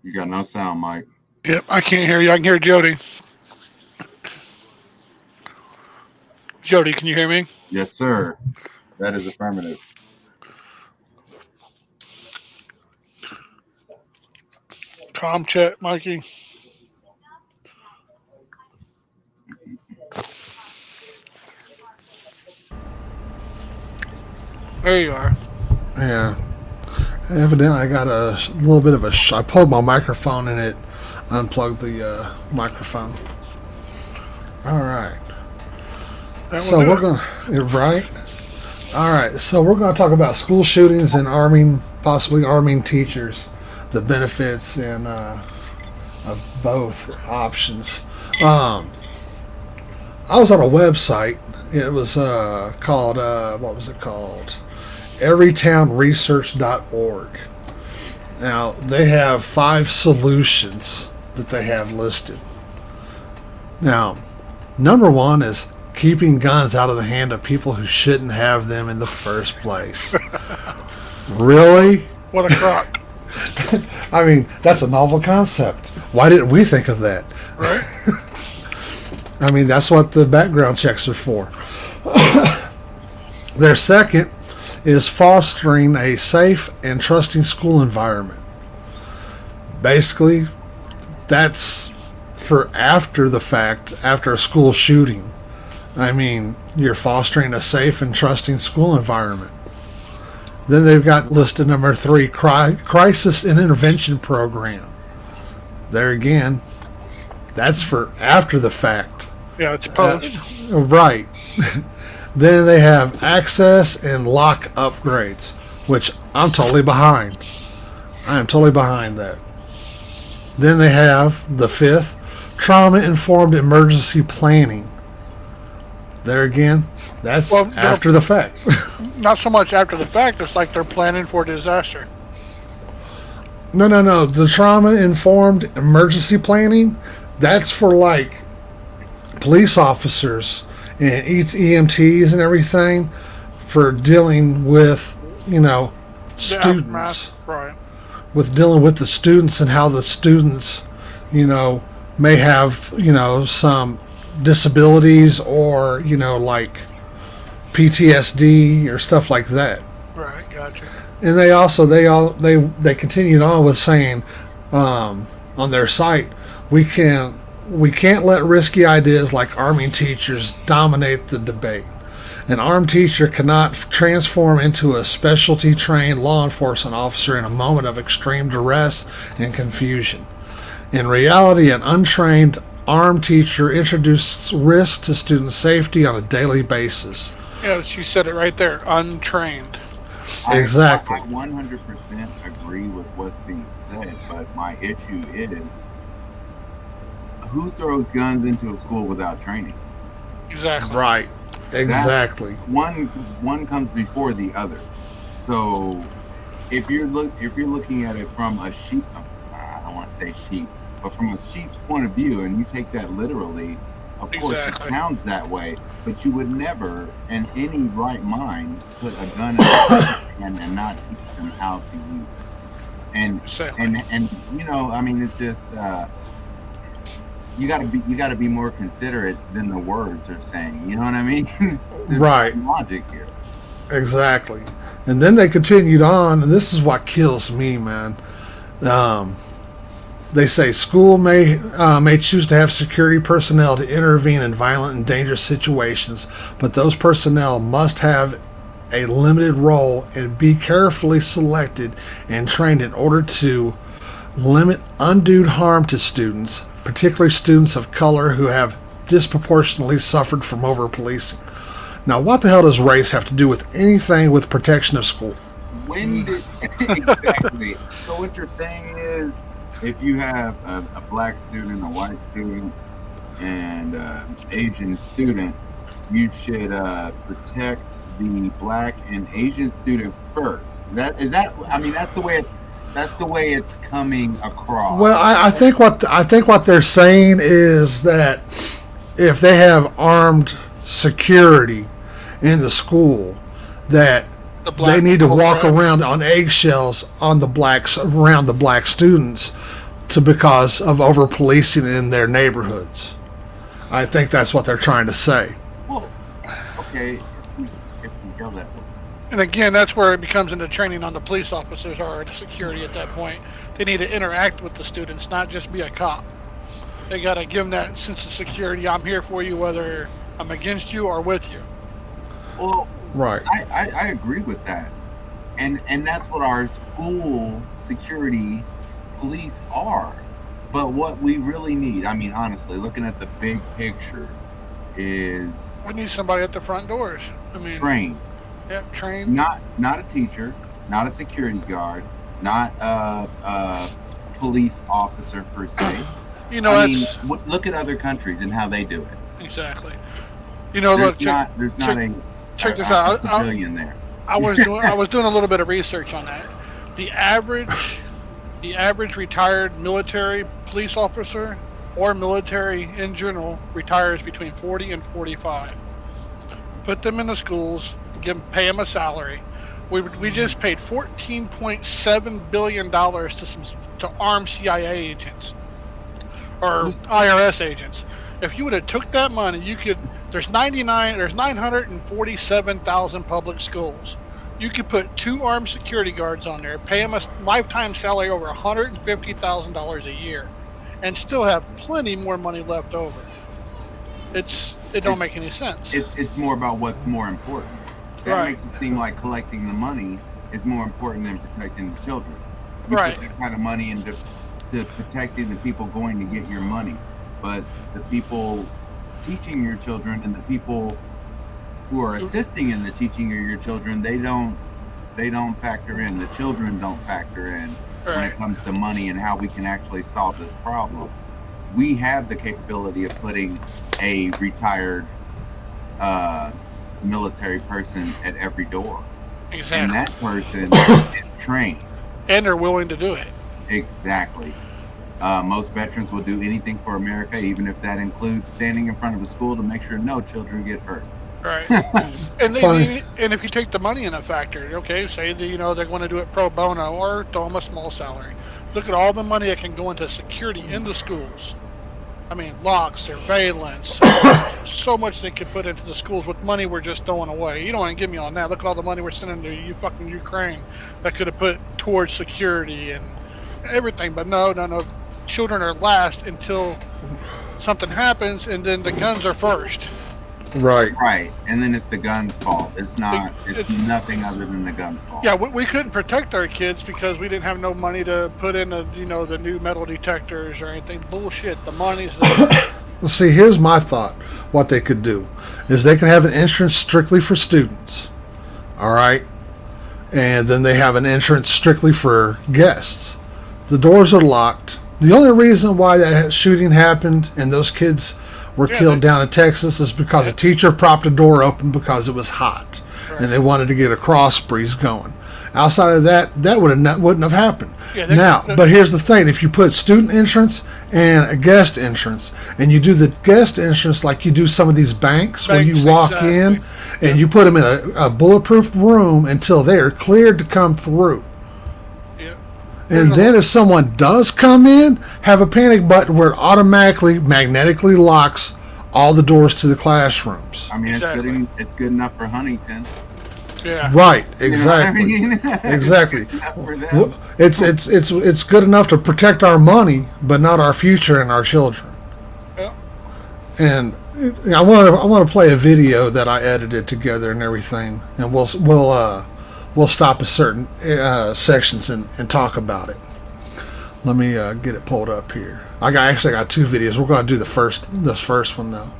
You got no sound, Mike. Yep, I can't hear you. I can hear Jody. Jody, can you hear me? Yes, sir. That is affirmative. Com chat, Mikey. There you are. Yeah. Evidently, I got a little bit of a. I pulled my microphone and it unplugged the microphone. All right. That will So do we're it. going to. Right? All right. So we're going to talk about school shootings and arming, possibly arming teachers, the benefits and of both options. Um, I was on a website. It was called, what was it called? Everytownresearch.org. Now, they have 5 solutions that they have listed. Now, number 1 is keeping guns out of the hand of people who shouldn't have them in the first place. Really? What a crock, I mean, that's a novel concept. Why didn't we think of that? right? I mean, that's what the background checks are for. Their second is fostering a safe and trusting school environment. Basically, that's for after the fact, after a school shooting. I mean, you're fostering a safe and trusting school environment. Then they've got listed number 3, crisis and intervention program. There again, that's for after the fact. Yeah, it's post. Right. Then they have access and lock upgrades, which I'm totally behind. I am totally behind that. Then they have the 5th, trauma-informed emergency planning. There again, that's Well, after the fact. Not so much after the fact. It's like they're planning for disaster. No. The trauma-informed emergency planning, that's for like police officers and EMTs and everything for dealing with, The students. aftermath, right? With dealing with the students and how the students, may have, some disabilities or, like PTSD or stuff like that. Right, gotcha. And they continued on with saying on their site, we can't let risky ideas like arming teachers dominate the debate. An armed teacher cannot transform into a specialty trained law enforcement officer in a moment of extreme duress and confusion. In reality, an untrained armed teacher introduces risk to student safety on a daily basis. Yeah, she said it right there. Untrained. Exactly. I 100% agree with what's being said, but my issue is who throws guns into a school without training? Exactly. Right. Exactly. One comes before the other. So if you're looking at it from a sheep, I don't want to say sheep, but from a sheep's point of view, and you take that literally, of course it Exactly. sounds that way. But you would never, in any right mind, put a gun in their hand and not teach them how to use it. And Exactly. and I mean, it's just you got to be more considerate than the words are saying. You know what I mean? There's Right. some logic here. Exactly. And then they continued on, and this is what kills me, man. They say school may choose to have security personnel to intervene in violent and dangerous situations, but those personnel must have a limited role and be carefully selected and trained in order to limit undue harm to students, particularly students of color who have disproportionately suffered from over-policing. Now, what the hell does race have to do with anything with protection of school? When did exactly? So what you're saying is, if you have a black student, a white student, and Asian student, you should protect the black and Asian student first. I mean, that's the way it's coming across. Well, I think what they're saying is that if they have armed security in the school, that The black they need to people, walk right? around on eggshells on the blacks around the black students to because of over policing in their neighborhoods. I think that's what they're trying to say. Well, okay, if we go that way. And again, that's where it becomes into training on the police officers or the security at that point. They need to interact with the students, not just be a cop. They got to give them that sense of security. I'm here for you, whether I'm against you or with you. Well, Right. I agree with that. And that's what our school security police are. But what we really need, I mean, honestly, looking at the big picture, is We need somebody at the front doors. I mean, trained. Yep, trained. Not a teacher, not a security guard, not a police officer per se. You know, I mean, that's look at other countries and how they do it. exactly. You know, look, There's not check this a out. civilian there. I was doing a little bit of research on that. The average retired military police officer or military in general retires between 40 and 45. Put them in the schools, pay them a salary. We just paid $14.7 billion to arm CIA agents or IRS agents. If you would have took that money, there's 947,000 public schools. You could put 2 armed security guards on there, pay them a lifetime salary over $150,000 a year, and still have plenty more money left over. It don't make any sense. It's more about what's more important. That Right. makes it seem like collecting the money is more important than protecting the children. You Right. put that kind of money into protecting the people going to get your money, but the people teaching your children and the people who are assisting in the teaching of your children, they don't factor in. The children don't factor in when Right. it comes to money and how we can actually solve this problem. We have the capability of putting a retired military person at every door, and Exactly. that person is trained. And they're willing to do it. Exactly. Most veterans will do anything for America, even if that includes standing in front of a school to make sure no children get hurt. Right. and Funny. if you take the money in a factor, okay, say that they're going to do it pro bono or throw them a small salary. Look at all the money that can go into security in the schools. I mean, locks, surveillance, so much they could put into the schools with money we're just throwing away. You don't want to give me on that. Look at all the money we're sending to you fucking Ukraine that could have put towards security and everything. But no. Children are last until something happens, and then the guns are first. Right. Right, and then it's the gun's fault. It's nothing other than the gun's fault. Yeah, we couldn't protect our kids because we didn't have no money to put in the new metal detectors or anything. Bullshit. The money's there. Well, see, here's my thought. What they could do is they can have an entrance strictly for students. All right. And then they have an entrance strictly for guests. The doors are locked. The only reason why that shooting happened and those kids were killed down in Texas is because a teacher propped a door open because it was hot, and they wanted to get a cross breeze going. Outside of that wouldn't have happened. Yeah, But here's the thing: if you put student entrance and a guest entrance, and you do the guest entrance like you do some of these banks when you walk in, and you put them in a bulletproof room until they are cleared to come through. And then if someone does come in, have a panic button where it automatically, magnetically locks all the doors to the classrooms. I mean, Exactly. it's good enough for Huntington. Yeah. Right, You know what I exactly. mean? Exactly. It's good enough for them. Well, it's good enough to protect our money, but not our future and our children. Yeah. And I want to play a video that I edited together and everything, and we'll stop at certain sections and talk about it. Let me get it pulled up here. I actually got 2 videos. We're going to do this first one though.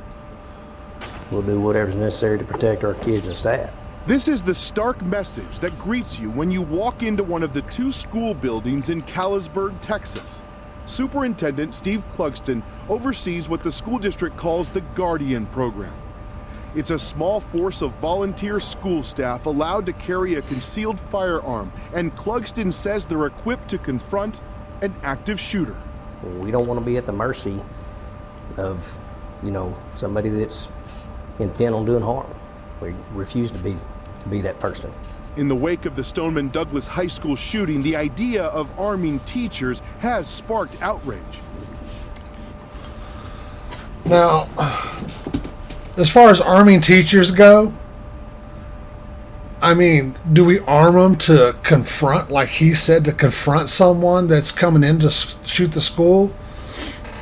We'll do whatever's necessary to protect our kids and staff. This is the stark message that greets you when you walk into one of the 2 school buildings in Callisburg, Texas. Superintendent Steve Clugston oversees what the school district calls the Guardian Program. It's a small force of volunteer school staff allowed to carry a concealed firearm, and Clugston says they're equipped to confront an active shooter. We don't want to be at the mercy of, somebody that's intent on doing harm. We refuse to be to be that person. In the wake of the Stoneman Douglas High School shooting, the idea of arming teachers has sparked outrage. Now, as far as arming teachers go, I mean, do we arm them to confront, like he said, to confront someone that's coming in to shoot the school?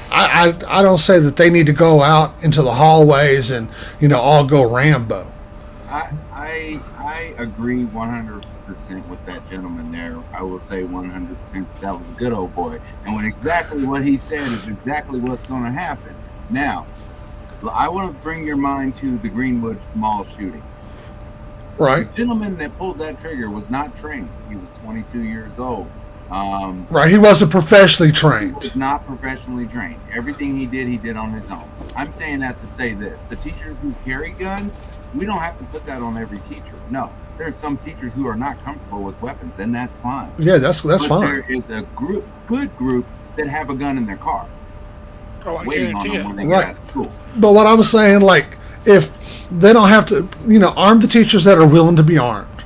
I don't say that they need to go out into the hallways and, all go Rambo. I agree 100% with that gentleman there. I will say 100% that was a good old boy. And when exactly what he said is exactly what's going to happen. Now, I want to bring your mind to the Greenwood Mall shooting. Right. The gentleman that pulled that trigger was not trained. He was 22 years old. Right. He wasn't professionally trained. He was not professionally trained. Everything he did on his own. I'm saying that to say this. The teachers who carry guns, we don't have to put that on every teacher. No. There are some teachers who are not comfortable with weapons, and that's fine. Yeah, that's fine. There is a good group that have a gun in their car. Oh, I Waiting on guarantee them it. when they Right. get out of school. But what I'm saying, like, if they don't have to, arm the teachers that are willing to be armed.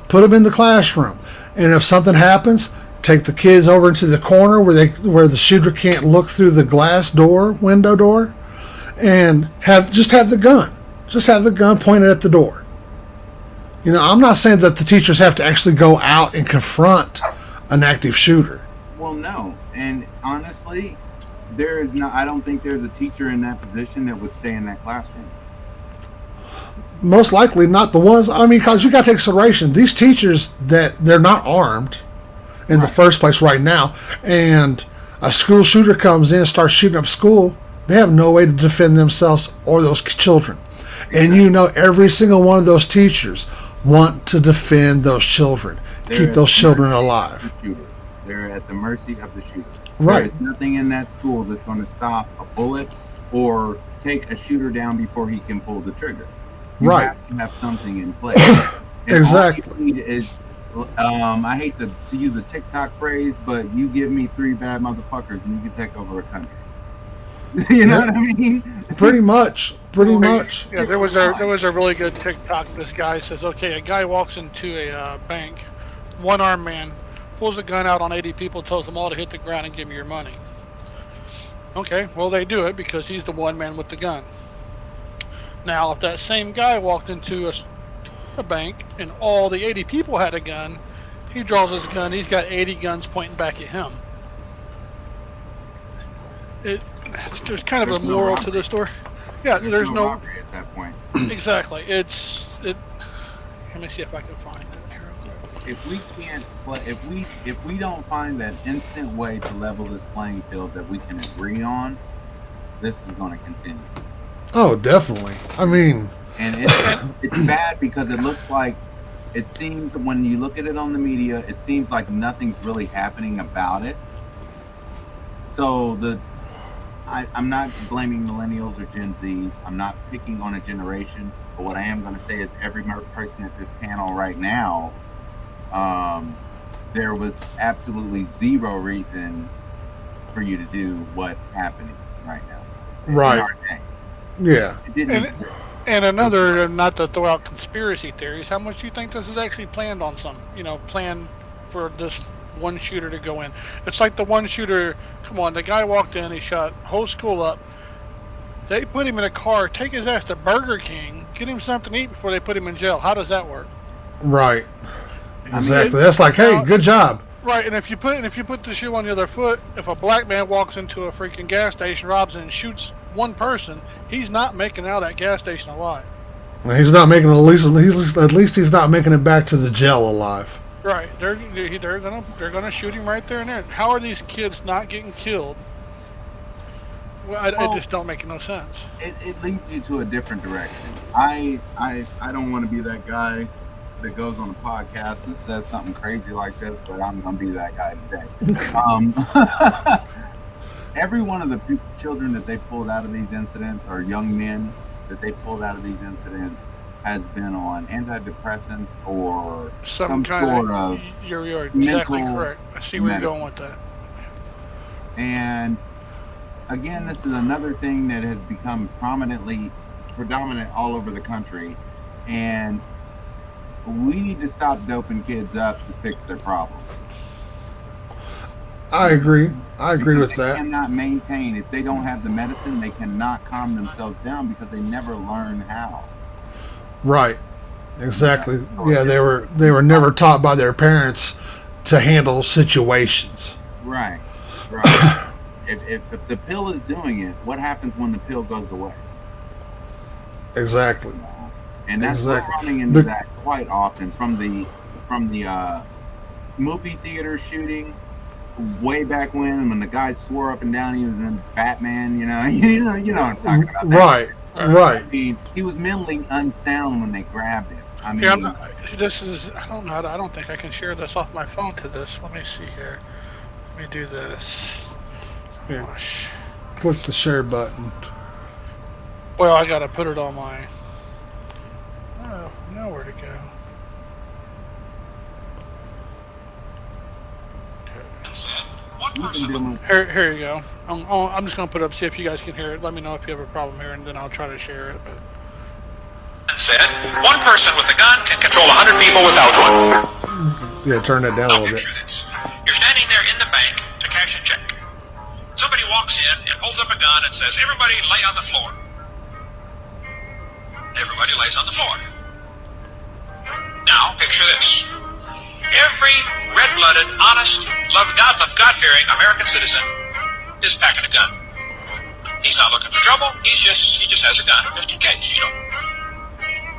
Put them in the classroom. And if something happens, take the kids over into the corner where the shooter can't look through the window door, and have the gun. Just have the gun pointed at the door. I'm not saying that the teachers have to actually go out and confront an active shooter. Well, no. And honestly, I don't think there's a teacher in that position that would stay in that classroom. Most likely not the ones, because you got to take consideration, these teachers that they're not armed in the first place right now, and a school shooter comes in and starts shooting up school, they have no way to defend themselves or those children. And every single one of those teachers want to defend those children, keep those children alive. They're at the mercy of the shooter. Right. There's nothing in that school that's going to stop a bullet or take a shooter down before he can pull the trigger. You Right. have to have something in place. And Exactly. all you need is, I hate to use a TikTok phrase, but you give me 3 bad motherfuckers and you can take over a country. You know what I mean? Pretty much. Yeah, there was a really good TikTok. This guy says, okay, a guy walks into a bank, one-armed man, pulls a gun out on 80 people, tells them all to hit the ground and give me your money. Okay, well, they do it because he's the one man with the gun. Now, if that same guy walked into a bank and all the 80 people had a gun, he draws his gun, he's got 80 guns pointing back at him. There's kind of a moral to this story. Yeah, there's no robbery at that point. exactly. Let me see if I can find it here real quick. If we can't if we don't find that instant way to level this playing field that we can agree on, this is going to continue. Oh, definitely. And it's bad because it seems when you look at it on the media, it seems like nothing's really happening about it. So I'm not blaming millennials or Gen Zs. I'm not picking on a generation. But what I am going to say is every person at this panel right now, there was absolutely zero reason for you to do what's happening right now. Right. Yeah. It didn't exist. And another, not to throw out conspiracy theories, how much do you think this is actually planned on planned for this one shooter to go in? It's like the one shooter, come on, the guy walked in, he shot whole school up. They put him in a car, take his ass to Burger King, get him something to eat before they put him in jail. How does that work? Right. Exactly. That's like, hey, good job. Right, and if you put the shoe on the other foot, if a black man walks into a freaking gas station, robs it, and shoots one person, he's not making it out of that gas station alive. He's not making at least he's not making it back to the jail alive. Right, they're gonna shoot him right there and there. How are these kids not getting killed? Well, it just don't make no sense. It leads you to a different direction. I don't want to be that guy that goes on a podcast and says something crazy like this, but I'm gonna be that guy today. Every one of the children that they pulled out of these incidents, or young men that they pulled out of these incidents, has been on antidepressants or some sort of you're exactly mental correct. I see where you're going with that. And again, this is another thing that has become predominant all over the country. And we need to stop doping kids up to fix their problem. I agree. I agree Because with they that. cannot maintain, if they don't have the medicine, they cannot calm themselves down because they never learn how. Right. Exactly. Yeah, they were never taught by their parents to handle situations. Right. Right. if the pill is doing it, what happens when the pill goes away? Exactly. And that's Exactly. we're running into But- that quite often from the movie theater shooting way back when the guy swore up and down he was in Batman. You know what I'm talking about. That- Right. Right. I mean, he was mentally unsound when they grabbed him. I mean, Yeah, I'm not, this is. I don't know. I don't think I can share this off my phone to this. Let me see here. Let me do this. Yeah. Gosh. Click the share button. Well, I gotta put it on my. Oh, nowhere to go. we've been dealing with Here you go. I'm just gonna put it up. See if you guys can hear it. Let me know if you have a problem here, and then I'll try to share it. But Said, one person with a gun can control 100 people without one. Yeah, turn that down a I'll little bit. picture this. You're standing there in the bank to cash a check. Somebody walks in and holds up a gun and says, everybody lay on the floor. Everybody lays on the floor. Now, picture this. Every red-blooded, honest, God-fearing American citizen is packing a gun. He's not looking for trouble. He just has a gun, just in case,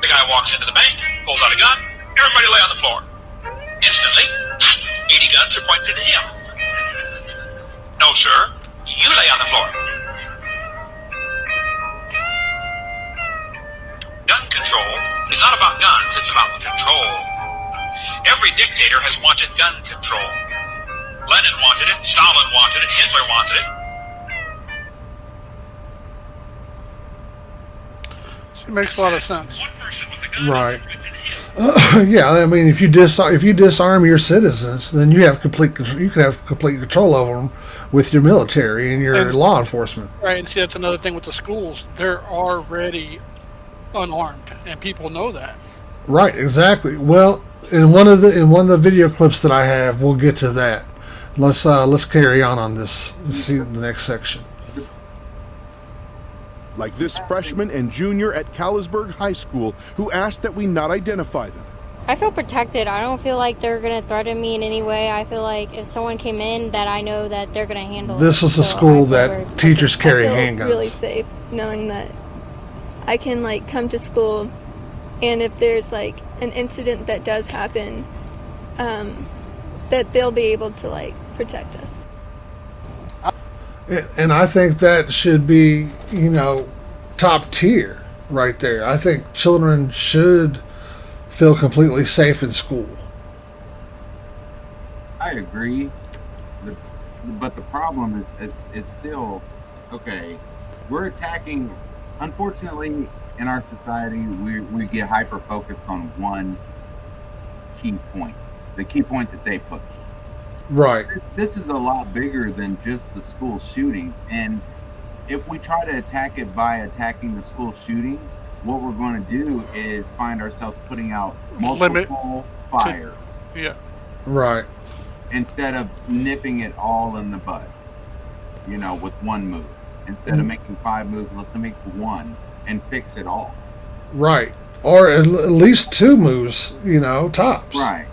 The guy walks into the bank, pulls out a gun. Everybody lay on the floor. Instantly, 80 guns are pointed at him. No, sir. You lay on the floor. Gun control is not about guns. It's about control. Every dictator has wanted gun control. Lenin wanted it. Stalin wanted it. Hitler wanted it. it makes a lot of sense. One person with a gun Right. is pointed at him. Yeah, I mean, if you disarm your citizens, then you have complete control. You can have complete control over them with your military and your And- law enforcement. Right, and see that's another thing with the schools. They're already unarmed, and people know that. Right, exactly. Well, in one of the video clips that I have, we'll get to that. Let's carry on this. See the next section. Like this freshman and junior at Callisburg High School who asked that we not identify them. I feel protected. I don't feel like they're gonna threaten me in any way. I feel like if someone came in, that I know that they're gonna handle it. This is a So school I feel that very teachers carry I feel handguns. really safe knowing that I can come to school, and if there's an incident that does happen, that they'll be able to protect us. And I think that should be, top tier right there. I think children should feel completely safe in school. I agree, but the problem is it's still okay. We're attacking. Unfortunately, in our society, we get hyper focused on one key point, the key point that they push. Right. This is a lot bigger than just the school shootings, and if we try to attack it by attacking the school shootings, what we're going to do is find ourselves putting out multiple fires Yeah. Right. instead of nipping it all in the bud, with one move. Instead of making 5 moves, let's make one and fix it all. Right. Or at least 2 moves, tops. Right.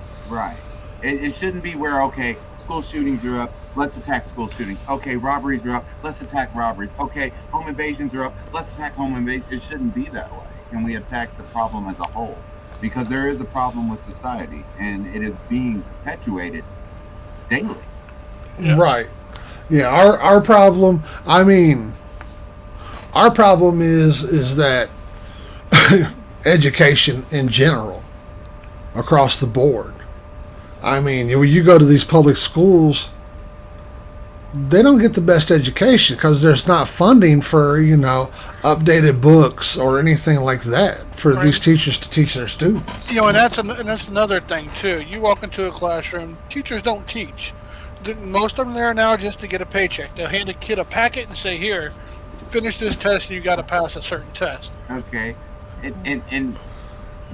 It shouldn't be where, okay, school shootings are up, let's attack school shootings. Okay, robberies are up, let's attack robberies. Okay, home invasions are up, let's attack home invasions. It shouldn't be that way. And we attack the problem as a whole, because there is a problem with society, and it is being perpetuated daily. Yeah. Right. Yeah, our problem, our problem is that education in general across the board. When you go to these public schools, they don't get the best education because there's not funding for, updated books or anything like that for these teachers to teach their students. And that's another thing too. You walk into a classroom, teachers don't teach. Most of them there now just to get a paycheck. They'll hand a kid a packet and say, "Here, finish this test, and you got to pass a certain test." Okay, and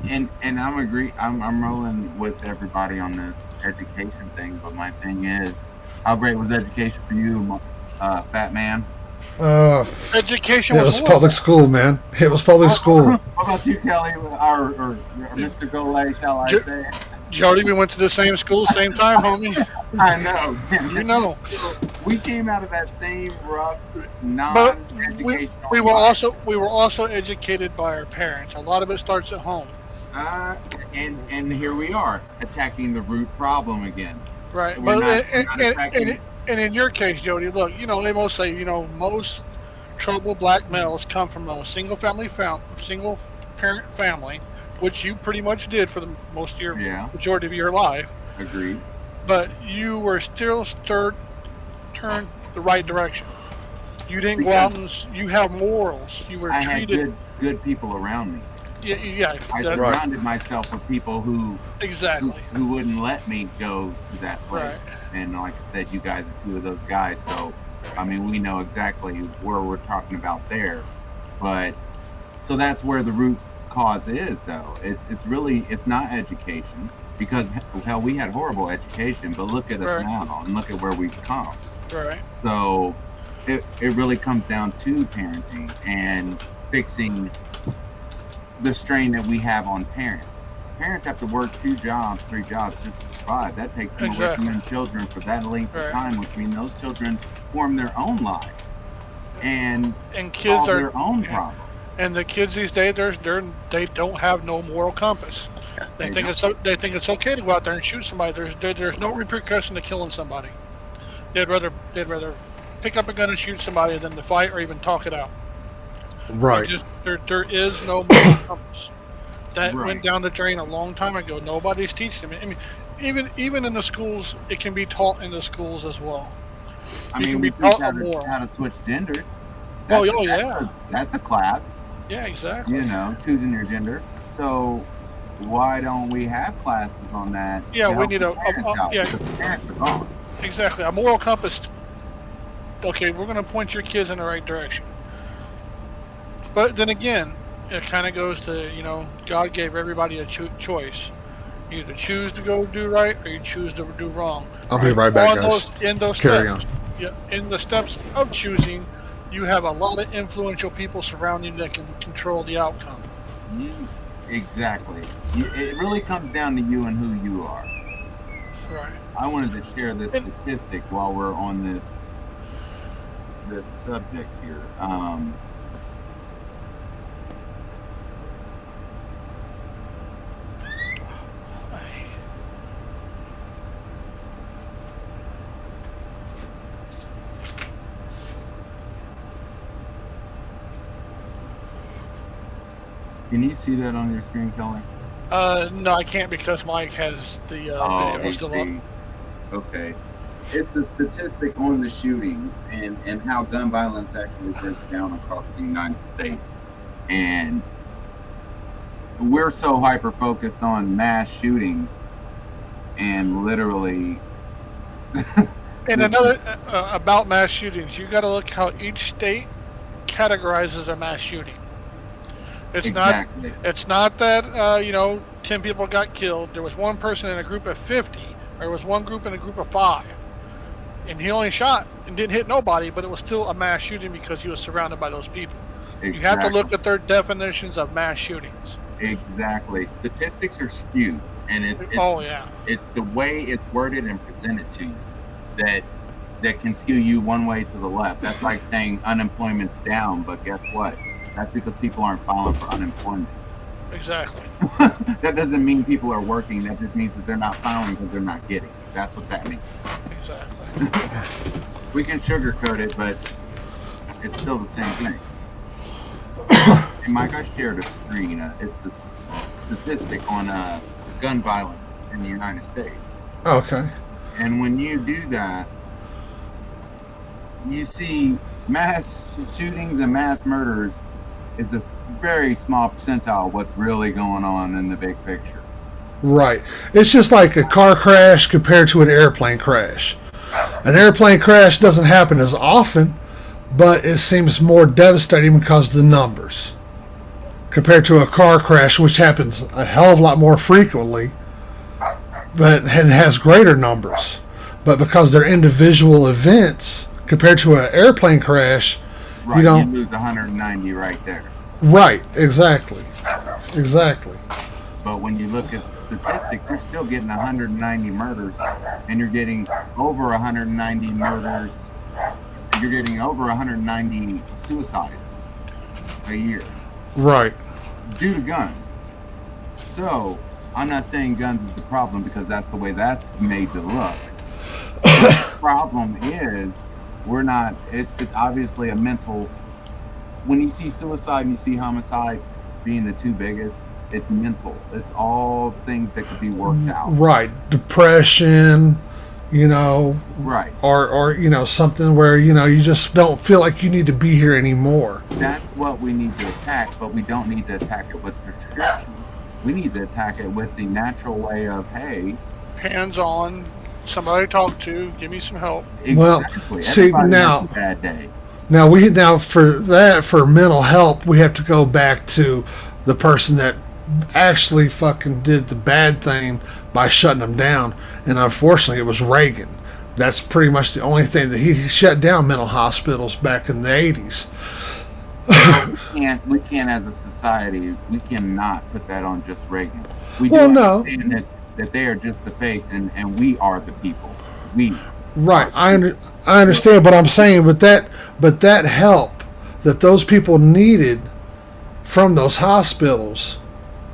And I'm rolling with everybody on this education thing. But my thing is, how great was education for you, fat man? Education It was was horrible. public school, man. It was public school. What about you, Kelly, or Mr. Golay, shall I Ju- say? Jody, we went to the same school, same time, homie. I know. You know. We came out of that same rough, But non-educational. we were also educated by our parents. A lot of it starts at home. And here we are attacking the root problem again. Right. We're But not attacking. and in your case, Jody, look, they most say, most troubled black males come from a single parent family, which you pretty much did for the most of your majority of your life. Agreed. But you were still turned the right direction. You didn't go out and you have morals. You were I treated. had good people around me. Yeah. I surrounded myself with people who wouldn't let me go to that place. Right. And like I said, you guys are two of those guys. So, I mean, we know exactly where we're talking about there. But so that's where the root cause is, though. It's not education, because hell, we had horrible education. But look at us now, and look at where we've come. Right. So it really comes down to parenting and fixing the strain that we have on parents. Parents have to work 2 jobs, 3 jobs just to survive. That takes them away from their children for that length of time, which means those children form their own life and kids solve are their own problem. And the kids these days, they don't have no moral compass. They think it's okay to go out there and shoot somebody. There's no repercussion to killing somebody. They'd rather pick up a gun and shoot somebody than to fight or even talk it out. Right. There is no moral compass. That went down the drain a long time ago. Nobody's teaching them. I mean, even in the schools, it can be taught in the schools as well. I mean, we teach how to switch genders. That's a class. Yeah, exactly. Choosing your gender. So why don't we have classes on that? Yeah, we need parents are gone. Exactly, a moral compass. Okay, we're going to point your kids in the right direction. But then again, it kind of goes to, God gave everybody a choice. You either choose to go do right or you choose to do wrong. I'll be right back, guys. Carry on. Yeah, in the steps of choosing, you have a lot of influential people surrounding you that can control the outcome. Exactly. It really comes down to you and who you are. Right. I wanted to share this statistic while we're on this subject here. Can you see that on your screen, Kelly? No, I can't because Mike has the video still up. Okay. It's the statistic on the shootings and how gun violence actually breaks down across the United States. And we're so hyper-focused on mass shootings and literally... And another, about mass shootings, you got to look how each state categorizes a mass shooting. It's not that 10 people got killed. There was one person in a group of 50. There was one group in a group of 5, and he only shot and didn't hit nobody. But it was still a mass shooting because he was surrounded by those people. Exactly. You have to look at their definitions of mass shootings. Exactly. Statistics are skewed, and it's the way it's worded and presented to you that can skew you one way to the left. That's like saying unemployment's down, but guess what? That's because people aren't filing for unemployment. Exactly. That doesn't mean people are working. That just means that they're not filing because they're not getting. That's what that means. Exactly. We can sugarcoat it, but it's still the same thing. And Mike, I shared a screen. It's the statistic on gun violence in the United States. Okay. And when you do that, you see mass shootings and mass murders is a very small percentile of what's really going on in the big picture. Right. It's just like a car crash compared to an airplane crash. An airplane crash doesn't happen as often, but it seems more devastating because of the numbers. compared to a car crash, which happens a hell of a lot more frequently, but it has greater numbers. But because they're individual events, compared to an airplane crash, Right, you don't. lose 190 right there. Right, exactly. But when you look at statistics, you're still getting 190 murders, and you're getting over 190 murders. You're getting over 190 suicides a year Right. due to guns. So I'm not saying guns is the problem because that's the way that's made to look. The problem is we're not. It's obviously a mental. When you see suicide and you see homicide being the two biggest, it's mental. It's all things that could be worked out. Right. Depression, you know, Right. or something where, you just don't feel like you need to be here anymore. That's what we need to attack, but we don't need to attack it with prescription. We need to attack it with the natural way of, hey, Hands on, somebody to talk to, give me some help. Well, exactly. see, Everybody now- has a bad day. Now for mental help, we have to go back to the person that actually fucking did the bad thing by shutting them down, and unfortunately it was Reagan. That's pretty much the only thing that he shut down mental hospitals back in the 80s. We can't as a society, we cannot put that on just Reagan. We Well, do no. understand that they are just the face, and we are the people. We. Right, I understand, but I'm saying, but that help that those people needed from those hospitals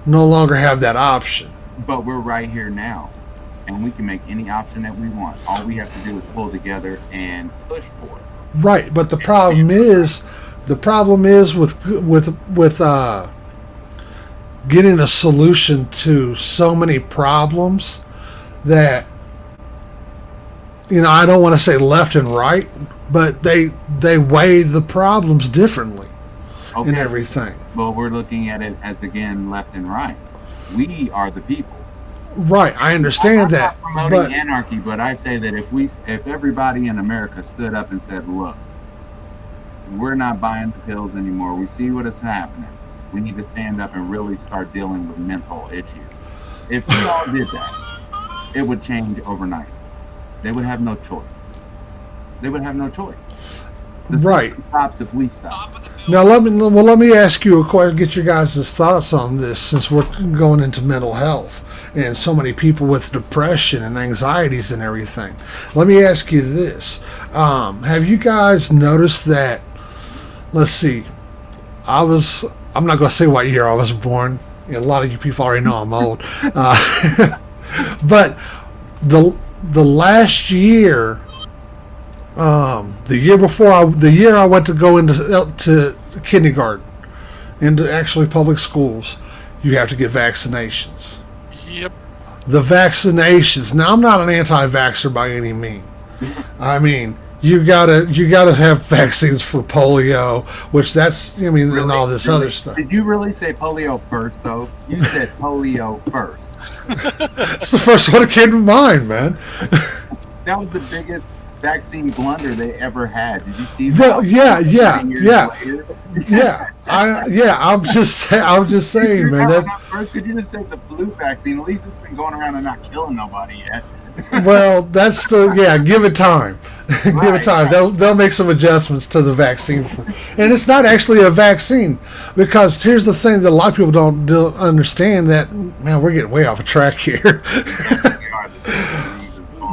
no longer have that option. But we're right here now, and we can make any option that we want. All we have to do is pull together and push for it. Right, but the problem is with getting a solution to so many problems that, I don't want to say left and right, but they weigh the problems differently and everything. Well, we're looking at it as, again, left and right. We are the people. Right, I understand I'm that, not promoting but anarchy, but I say that if everybody in America stood up and said, "Look, we're not buying the pills anymore. We see what is happening. We need to stand up and really start dealing with mental issues." If we all did that, it would change overnight. They would have no choice. The Right. system stops if we stop. now let me ask you a question, get your guys' thoughts on this, since we're going into mental health and so many people with depression and anxieties and everything. Let me ask you this. Have you guys noticed that, let's see, I'm not going to say what year I was born. A lot of you people already know I'm old. But the last year, the year I went to go into kindergarten, into actually public schools, you have to get vaccinations. Yep. The vaccinations. Now, I'm not an anti-vaxxer by any means. I mean, you gotta have vaccines for polio, which and all this other stuff. Did you really say polio first, though? You said polio first. It's the first one that came to mind, man. That was the biggest vaccine blunder they ever had. Did you see that? Well, yeah. Yeah. I'm just saying, man. That, First, could you just say the flu vaccine? At least it's been going around and not killing nobody yet. well, that's still, give it time. Give it time. They'll make some adjustments to the vaccine, and it's not actually a vaccine, because here's the thing that a lot of people don't understand, that, man, we're getting way off a track here.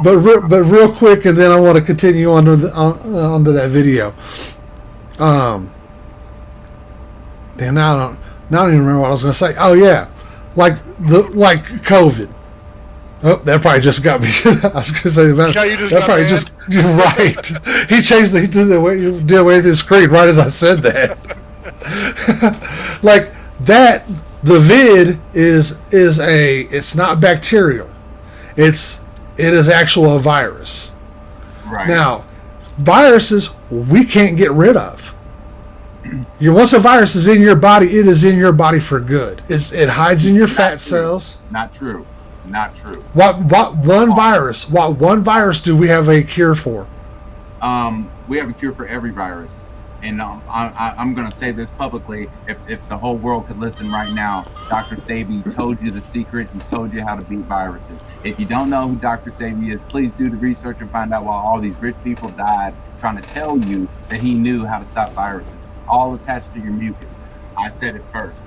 But real quick, and then I want to continue onto that video. And now I don't even remember what I was going to say. Oh yeah, like COVID. Oh, that probably just got me. I was going to say that. That probably just right. He did away with his screen right as I said that. Like that. The vid it's not bacterial. It is actual a virus. Right. Now, viruses we can't get rid of. Once a virus is in your body, it is in your body for good. It hides in your fat cells. Not true. What one virus do we have a cure for? We have a cure for every virus. and I'm going to say this publicly. If the whole world could listen right now, Dr. Sebi told you the secret. He told you how to beat viruses. If you don't know who Dr. Sebi is, please do the research and find out why all these rich people died trying to tell you that he knew how to stop viruses. It's all attached to your mucus. I said it first,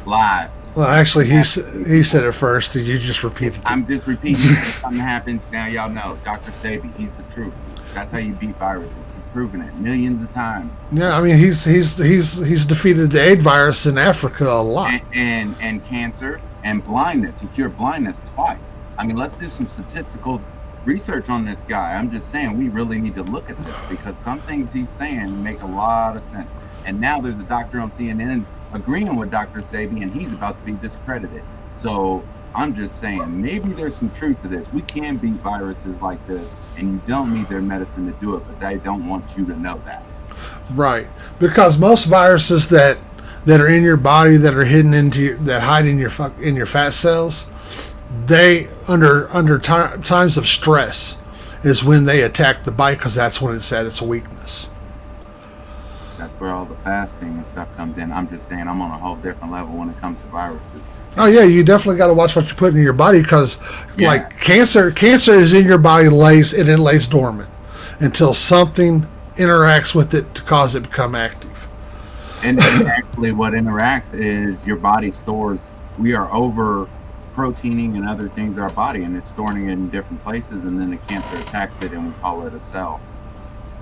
live. Well, actually, he said it first. You just repeated it. I'm just repeating. If something happens, now y'all know. Dr. Sebi, he's the truth. That's how you beat viruses. He's proven it millions of times. Yeah, I mean, he's defeated the AIDS virus in Africa a lot. And cancer and blindness. He cured blindness twice. I mean, let's do some statistical research on this guy. I'm just saying we really need to look at this because some things he's saying make a lot of sense. And now there's a doctor on CNN agreeing with Dr. Sebi, and he's about to be discredited. So I'm just saying, maybe there's some truth to this. We can beat viruses like this, and you don't need their medicine to do it, but they don't want you to know that. Right, because most viruses that are in your body that are hidden that hide in your fat cells, they under times of stress is when they attack the body because that's when it's at its weakness. That's where all the fasting and stuff comes in. I'm just saying, I'm on a whole different level when it comes to viruses. Oh yeah, you definitely got to watch what you put in your body because, like cancer is in your body, lays dormant until something interacts with it to cause it to become active. And actually, what interacts is your body stores. We are over proteining and other things in our body, and it's storing it in different places, and then the cancer attacks it, and we call it a cell.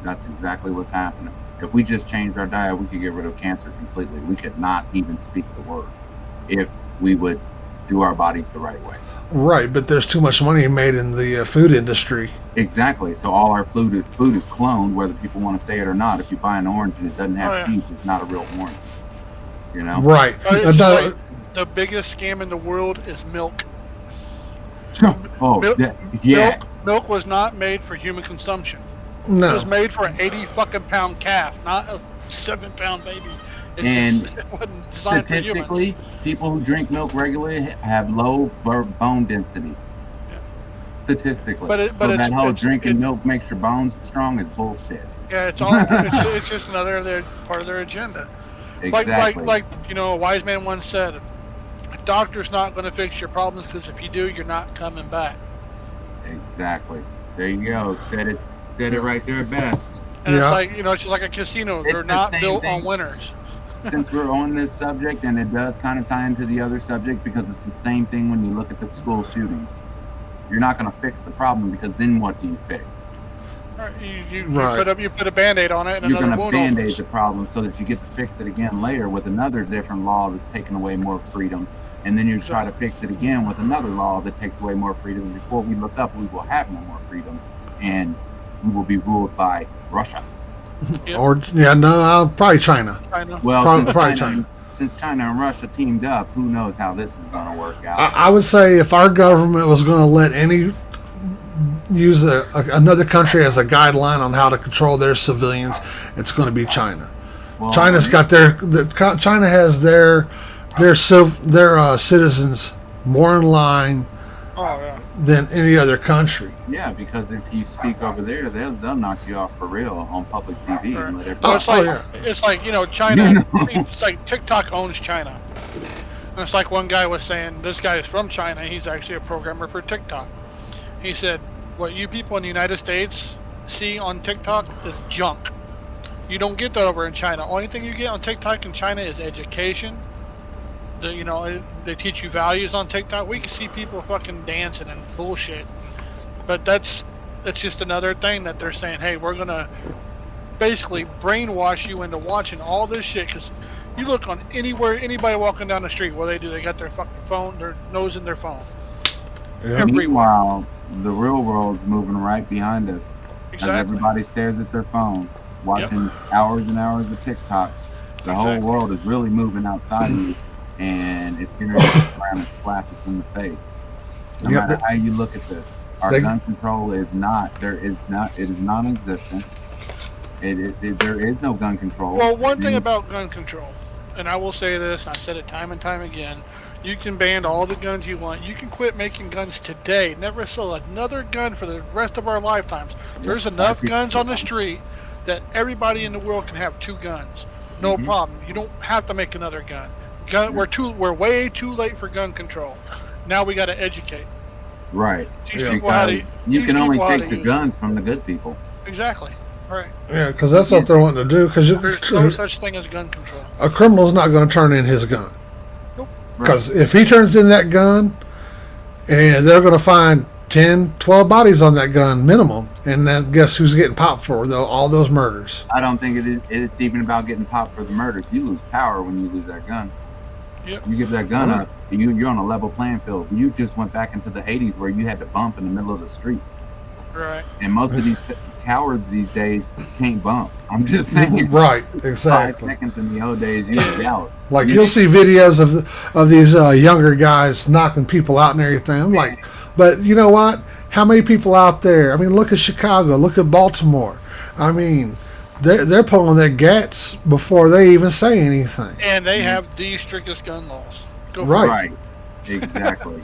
That's exactly what's happening. If we just changed our diet, we could get rid of cancer completely. We could not even speak the word if we would do our bodies the right way. Right, but there's too much money made in the food industry. Exactly. So all our food is cloned, whether people want to say it or not. If you buy an orange and it doesn't have seeds, it's not a real orange. You know? Right. The biggest scam in the world is milk. Milk was not made for human consumption. No. It was made for an 80 fucking pound calf, not a 7 pound baby. And it wasn't designed for humans. statistically, people who drink milk regularly have low bone density. Yeah. Statistically. But that whole drinking milk makes your bones strong is bullshit. Yeah, it's just another part of their agenda. Exactly. Like a wise man once said, a doctor's not going to fix your problems because if you do, you're not coming back. Exactly. There you go. Said it right there best. And it's like, it's just like a casino. They're not built on winners. Since we're on this subject, and it does kind of tie into the other subject because it's the same thing when you look at the school shootings. You're not going to fix the problem because then what do you fix? You put a Band-Aid on it and you're another going wound to opens. Band-Aid the problem so that you get to fix it again later with another different law that's taking away more freedoms. And then you try to fix it again with another law that takes away more freedoms. Before we look up, we will have no more freedoms. And we will be ruled by Russia. Yep. Or probably China. Well, probably China. Since China and Russia teamed up, who knows how this is going to work out? I would say if our government was going to let use another country as a guideline on how to control their civilians, it's going to be China. Well, China's got China has their citizens more in line than any other country. Yeah, because if you speak over there, they'll knock you off for real on public TV and let everybody. It's like China. It's like TikTok owns China. And it's like one guy was saying, this guy is from China. He's actually a programmer for TikTok. He said, what you people in the United States see on TikTok is junk. You don't get that over in China. Only thing you get on TikTok in China is education. They teach you values on TikTok. We can see people fucking dancing and bullshit. But that's just another thing that they're saying, hey, we're going to basically brainwash you into watching all this shit. Because you look on anybody walking down the street, what do? They got their fucking phone, their nose in their phone. Yeah. Meanwhile, the real world's moving right behind us. Exactly. As everybody stares at their phone, watching hours and hours of TikToks. The whole world is really moving outside of you. And it's going to trying to slap us in the face. No matter how you look at this, our gun control is non-existent. There is no gun control. Well, one thing about gun control, and I will say this, I've said it time and time again, you can ban all the guns you want. You can quit making guns today. Never sell another gun for the rest of our lifetimes. There's enough guns on the street that everybody in the world can have 2 guns. No problem. You don't have to make another gun. We're way too late for gun control. Now we got to educate. Right. Teach people how to. Because you teach can only people how take to the use guns from the good people. it. Exactly. Right. Yeah, because that's what they're wanting to do. Because There's no such thing as gun control. a criminal's not going to turn in his gun. Nope. Because if he turns in that gun, and they're going to find 10, 12 bodies on that gun minimum, and then guess who's getting popped for all those murders? I don't think it's even about getting popped for the murders. You lose power when you lose that gun. Yep. You give that gun up, you're on a level playing field. You just went back into the 80s where you had to bump in the middle of the street. Right. And most of these cowards these days can't bump. I'm just saying. Right, 5 exactly. seconds in the old days, you was out. Like you'll see videos of these younger guys knocking people out and everything. I'm like, but you know what? How many people out there? I mean, look at Chicago, look at Baltimore. I mean, they're pulling their gats before they even say anything. And they have the strictest gun laws. Go for Right. Right. Exactly.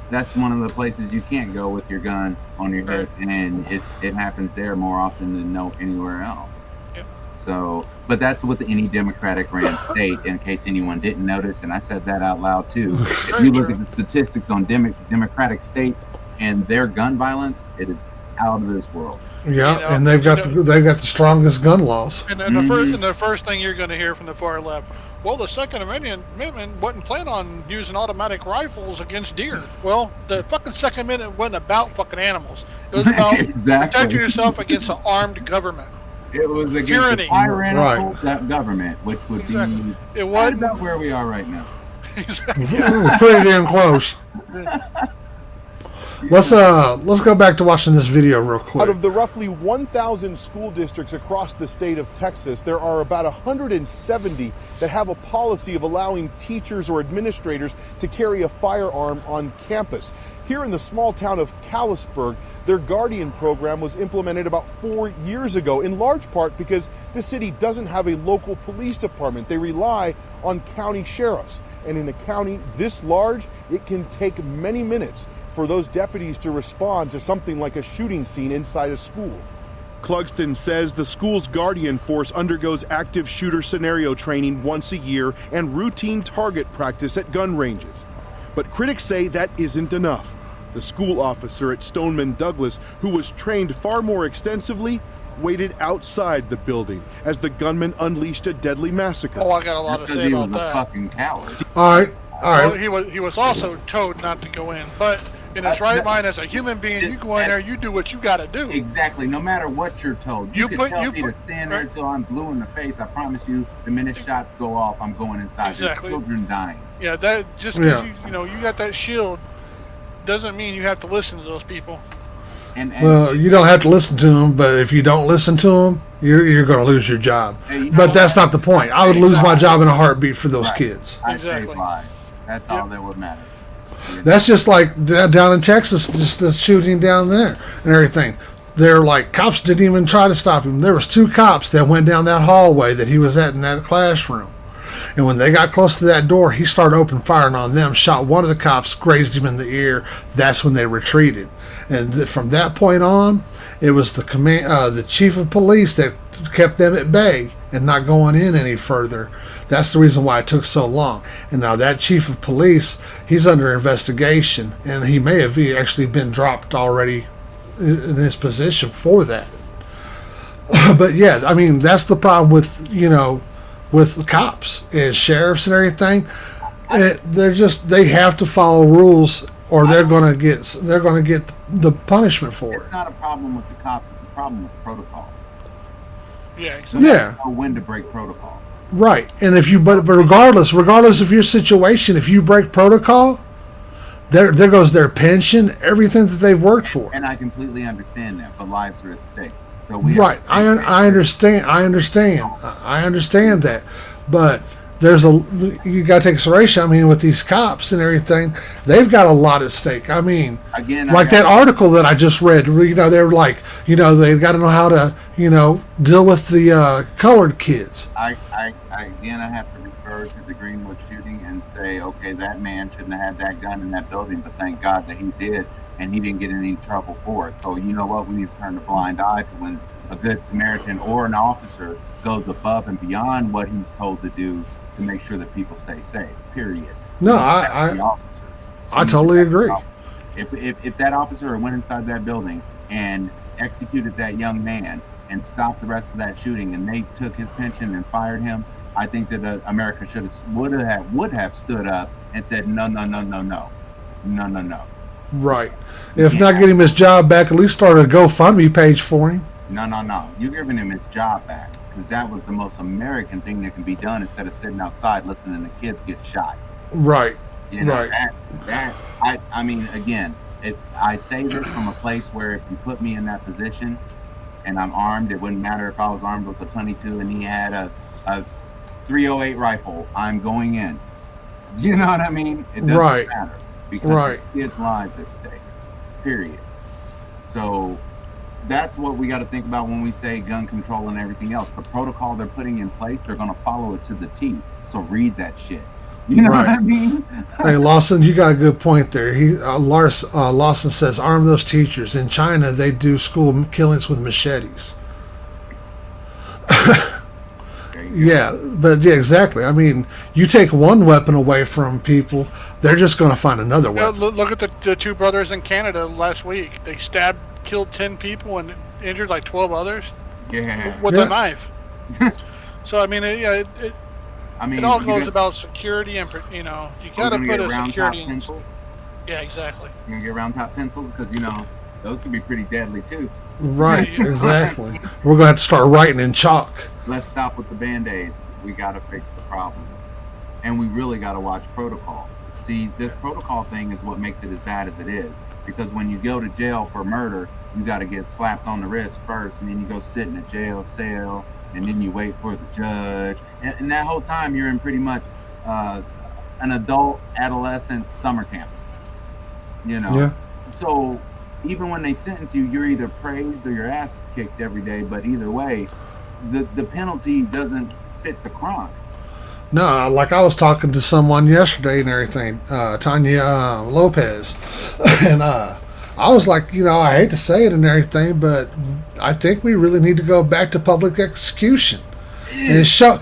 That's one of the places you can't go with your gun on your hip, and it happens there more often than anywhere else. Yep. So, but that's with any Democratic ran state, in case anyone didn't notice, and I said that out loud too. If you look at the statistics on Democratic states and their gun violence, it is out of this world. Yeah, You know, and they've got the strongest gun laws. And then the first thing you're going to hear from the far left, well, the Second Amendment wasn't planning on using automatic rifles against deer. Well, the fucking Second Amendment wasn't about fucking animals. It was about Exactly. protecting yourself against an armed government. It was against Tyranny. the tyrannical Right. government, which would Exactly. be It wasn't. about where we are right now. We're pretty damn close. Let's go back to watching this video real Out quick. of the roughly 1,000 school districts across the state of Texas, there are about 170 that have a policy of allowing teachers or administrators to carry a firearm on campus. Here in the small town of Callisburg, their Guardian program was implemented about 4 years ago, in large part because the city doesn't have a local police department. They rely on county sheriffs. And in a county this large, it can take many minutes for those deputies to respond to something like a shooting scene inside a school. Clugston says the school's Guardian force undergoes active shooter scenario training once a year and routine target practice at gun ranges. But critics say that isn't enough. The school officer at Stoneman Douglas, who was trained far more extensively, waited outside the building as the gunman unleashed a deadly massacre. Oh, I got a lot to Because say he was about a that. fucking coward. All right. Well, he was also told not to go in, but in his right that- mind as a human being, you go in there, you do what you got to do. Exactly. No matter what you're told, you can tell me to stand there right. until I'm blue in the face. I promise you, the minute shots go off, I'm going inside. Exactly. There's children dying. Yeah, that just Yeah. because you got that shield doesn't mean you have to listen to those people. And Well, you don't have to listen to them, but if you don't listen to them, you're going to lose your job. Hey, you know But that's what? not the point. I would lose my job in a heartbeat for those Right. kids. I Exactly. save lives. That's all that would matter. That's just like down in Texas, just the shooting down there and everything. They're like, cops didn't even try to stop him. There was 2 cops that went down that hallway that he was at in that classroom. And when they got close to that door, he started open firing on them, shot one of the cops, grazed him in the ear. That's when they retreated. And from that point on, it was the chief of police that kept them at bay and not going in any further. That's the reason why it took so long. And now that chief of police, he's under investigation, and he may have actually been dropped already in his position for that. But yeah, I mean, that's the problem with with the cops and sheriffs and everything. They have to follow rules, or they're gonna get the punishment for It's it. not a problem with the cops. It's a problem with protocol. Yeah, exactly. Yeah, Know when to break protocol. right. And if you but regardless of your situation, if you break protocol, there goes their pension, everything that they've worked for. And I completely understand that, but lives are at stake. So we Right. I understand that, but you got to take consideration. I mean, with these cops and everything, they've got a lot at stake. I mean, Again, like that article that I just read. They're like, they've got to know how to, deal with the colored kids. I have to refer to the Greenwood shooting and say, okay, that man shouldn't have had that gun in that building, but thank God that he did, and he didn't get in any trouble for it. So you know what? We need to turn a blind eye to when a good Samaritan or an officer goes above and beyond what he's told to do to make sure that people stay safe. Period. No, You have the I officers. I You totally have the agree. officers. If that officer went inside that building and executed that young man and stopped the rest of that shooting, and they took his pension and fired him, I think that America would have stood up and said no, no, no, no, no, no, no, no, Right. If Yeah. not get him his job back, at least start a GoFundMe page for him. no, no, no. You're giving him his job back because that was the most American thing that can be done instead of sitting outside listening to kids get shot. Right. You know, Right. I mean, again, I say this from a place where if you put me in that position and I'm armed, it wouldn't matter if I was armed with a 22 and he had a 308 rifle, I'm going in. You know what I mean? It doesn't Right. matter because Right. it's kids' lives at stake. Period. So that's what we got to think about when we say gun control and everything else. The protocol they're putting in place, they're going to follow it to the T. So read that shit. You know what I Right. mean? Hey, Lawson, you got a good point there. Lawson says, arm those teachers. In China, they do school killings with machetes. There you go. Yeah, but yeah, exactly. I mean, you take one weapon away from people, they're just going to find another Yeah, weapon. look at the two brothers in Canada last week. They killed 10 people and injured like 12 others Yeah. with Yeah. a knife. So I mean, I mean, it all you goes got- about security and you we're got to gonna put get a round top security in. pencils. Yeah, exactly. You're gonna get round top pencils because those can be pretty deadly too. Right, exactly. We're going to have to start writing in chalk. Let's stop with the band-aids. We got to fix the problem, and we really got to watch protocol. See, this protocol thing is what makes it as bad as it is, because when you go to jail for murder, you got to get slapped on the wrist first, and then you go sit in a jail cell, and then you wait for the judge, and that whole time you're in pretty much an adult adolescent summer camp. Yeah. So even when they sentence you, you're either praised or your ass is kicked every day. But either way, the penalty doesn't fit the crime. No, like I was talking to someone yesterday and everything, Tanya Lopez, and I was like, I hate to say it and everything, but I think we really need to go back to public execution and show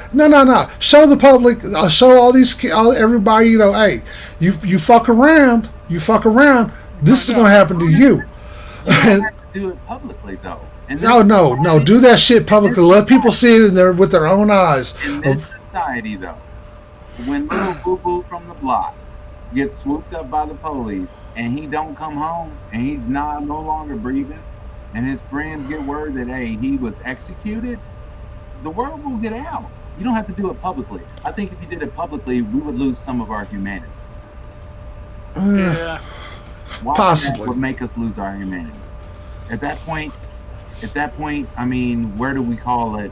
show the public, show everybody, hey, you fuck around, this is gonna happen to you. You don't have to do it publicly though. And No, do that shit publicly. Let people see it with their own eyes. In this society though, when little boo boo from the block gets swooped up by the police and he don't come home and he's no longer breathing, and his friends get word that he was executed, the world will get out. You don't have to do it publicly. I think if you did it publicly, we would lose some of our humanity. Yeah. Watching Possibly. that would make us lose our humanity. At that point, I mean, where do we call it?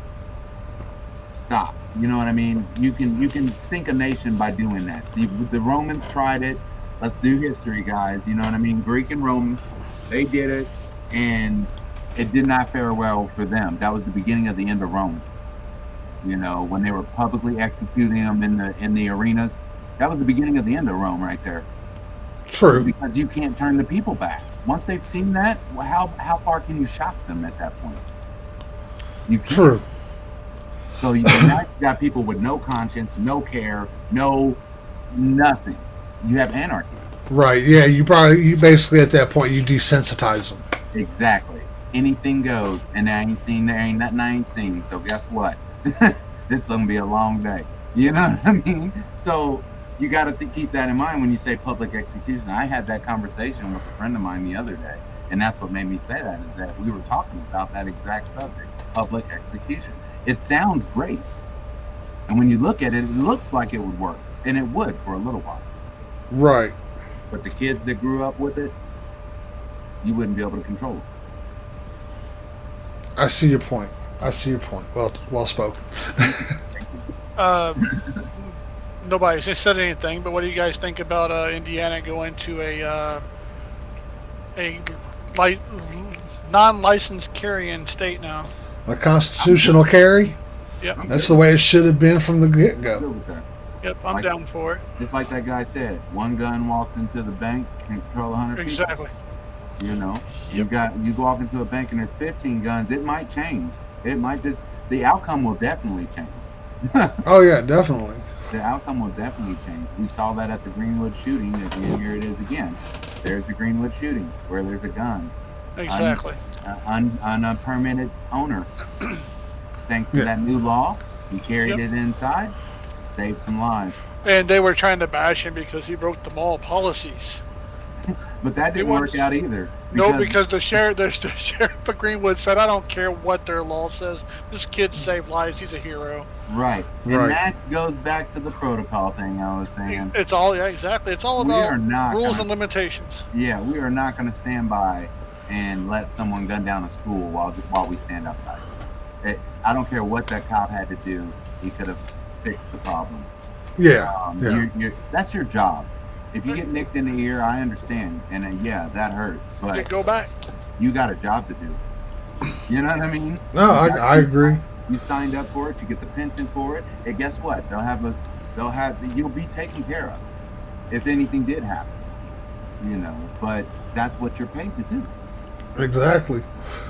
Stop. You know what I mean? You can sink a nation by doing that. The Romans tried it. Let's do history, guys. You know what I mean? Greek and Roman, they did it, and it did not fare well for them. That was the beginning of the end of Rome. When they were publicly executing them in the arenas, that was the beginning of the end of Rome right there. True. Because you can't turn the people back. Once they've seen that, how far can you shock them at that point? You can't. True. So now you got people with no conscience, no care, no nothing. You have anarchy. Right. Yeah. You basically at that point you desensitize them. Exactly. Anything goes, and there ain't nothing I ain't seen. So guess what? This is gonna be a long day. You know what I mean? So you got to keep that in mind when you say public execution. I had that conversation with a friend of mine the other day, and that's what made me say that, is that we were talking about that exact subject, public execution. It sounds great, and when you look at it, it looks like it would work, and it would for a little while. Right. But the kids that grew up with it, you wouldn't be able to control it. I see your point. Well spoken. Nobody's just said anything, but what do you guys think about Indiana going to a non-licensed carrying state now? A constitutional carry. Yep. That's the way it should have been from the get Good go. with that. Yep, I'm down for it. Just like that guy said, one gun walks into the bank, can control 100 people. Exactly. You know, Yep. you walk into a bank and there's 15 guns. It might change. It might just the outcome will definitely change. Oh yeah, definitely. The outcome will definitely change. We saw that at the Greenwood shooting. Again, here it is again. There's the Greenwood shooting where there's a gun. Exactly. On a permitted owner. Thanks to Yeah. that new law, he carried Yep. it inside, saved some lives. And they were trying to bash him because he broke the mall policies. But that didn't It was- work out either. No, because the sheriff of Greenwood said, "I don't care what their law says. This kid saved lives. He's a hero." right. And Right. that goes back to the protocol thing I was saying. It's all exactly. It's all We are about not rules gonna- and limitations. Yeah, we are not going to stand by and let someone gun down a school while we stand outside. I don't care what that cop had to do. He could have fixed the problem. Yeah, yeah. That's your job. If you get nicked in the ear, I understand, and yeah, that hurts. You But go back. you got a job to do. You know what I mean? No, I agree. You signed up for it. You get the pension for it, and guess what? You'll be taken care of if anything did happen. You know, but that's what you're paid to do. Exactly.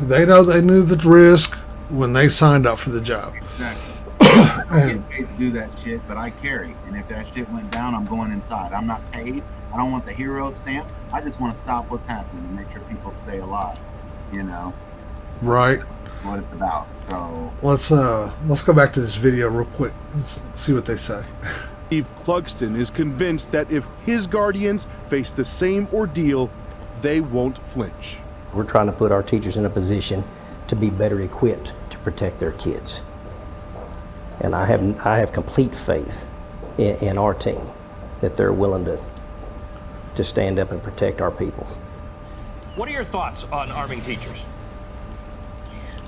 They knew the risk when they signed up for the job. Exactly. I get paid to do that shit, but I carry. And if that shit went down, I'm going inside. I'm not paid. I don't want the hero stamp. I just want to stop what's happening and make sure people stay alive. You know, Right. that's what it's about. So Let's go back to this video real quick. Let's see what they say. Steve Clugston is convinced that if his guardians face the same ordeal, they won't flinch. We're trying to put our teachers in a position to be better equipped to protect their kids. And I have complete faith in our team that they're willing to stand up and protect our people. What are your thoughts on arming teachers?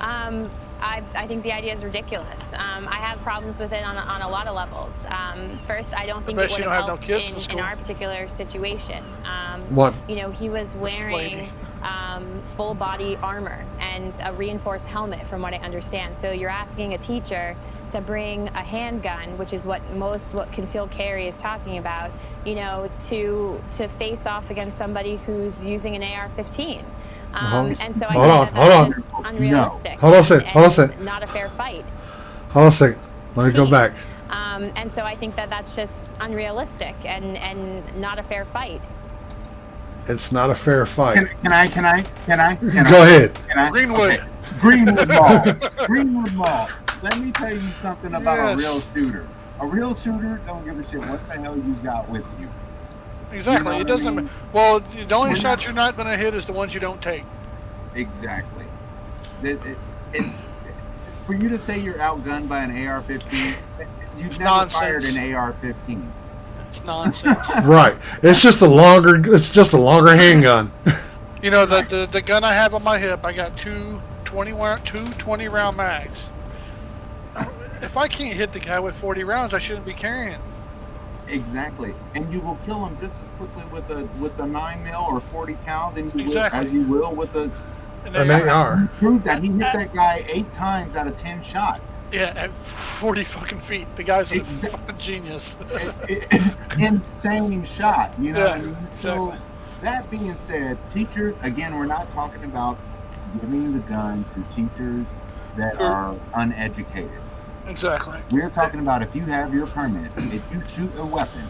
I think the idea is ridiculous. I have problems with it on a lot of levels. First, I don't think it bet would you have don't have no helped kids in in school. our particular situation. What? You know, he was wearing full body armor and a reinforced helmet, from what I understand. So you're asking a teacher to bring a handgun, which is what concealed carry is talking about, you know, to face off against somebody who's using an AR-15. And so I Hold think on. that's just unrealistic. Hold on a second, and hold on a second. Not a fair fight. Hold on a second. Let me go back. And so I think that's just unrealistic and not a fair fight. It's not a fair fight. can I? Go ahead. Can I? Greenwood. Okay. Greenwood Mall. Greenwood Mall. Let me tell you something about Yes. a real shooter. A real shooter don't give a shit what the hell you got with you. Exactly. You know It what I doesn't. mean? Well, the only We're shots not- you're not going to hit is the ones you don't take. Exactly. It's for you to say you're outgunned by an AR-15. You've It's never nonsense. fired an AR-15. It's nonsense. Right. It's just a longer handgun. You know, the gun I have on my hip, I got two 20 round mags. If I can't hit the guy with 40 rounds, I shouldn't be carrying. Exactly, and you will kill him just as quickly with a 9mm or 40 cal than you Exactly. will as you will with a. And An then, AR. Proved that he hit that guy 8 times out of 10 shots. yeah, at 40 fucking feet. The guy's a Exa- fucking genius. Insane shot, you know Yeah, what I mean? So exactly. that being said, teachers, again, we're not talking about giving the gun to teachers that Sure. are uneducated. Exactly. We're talking about if you have your permit, if you shoot a weapon,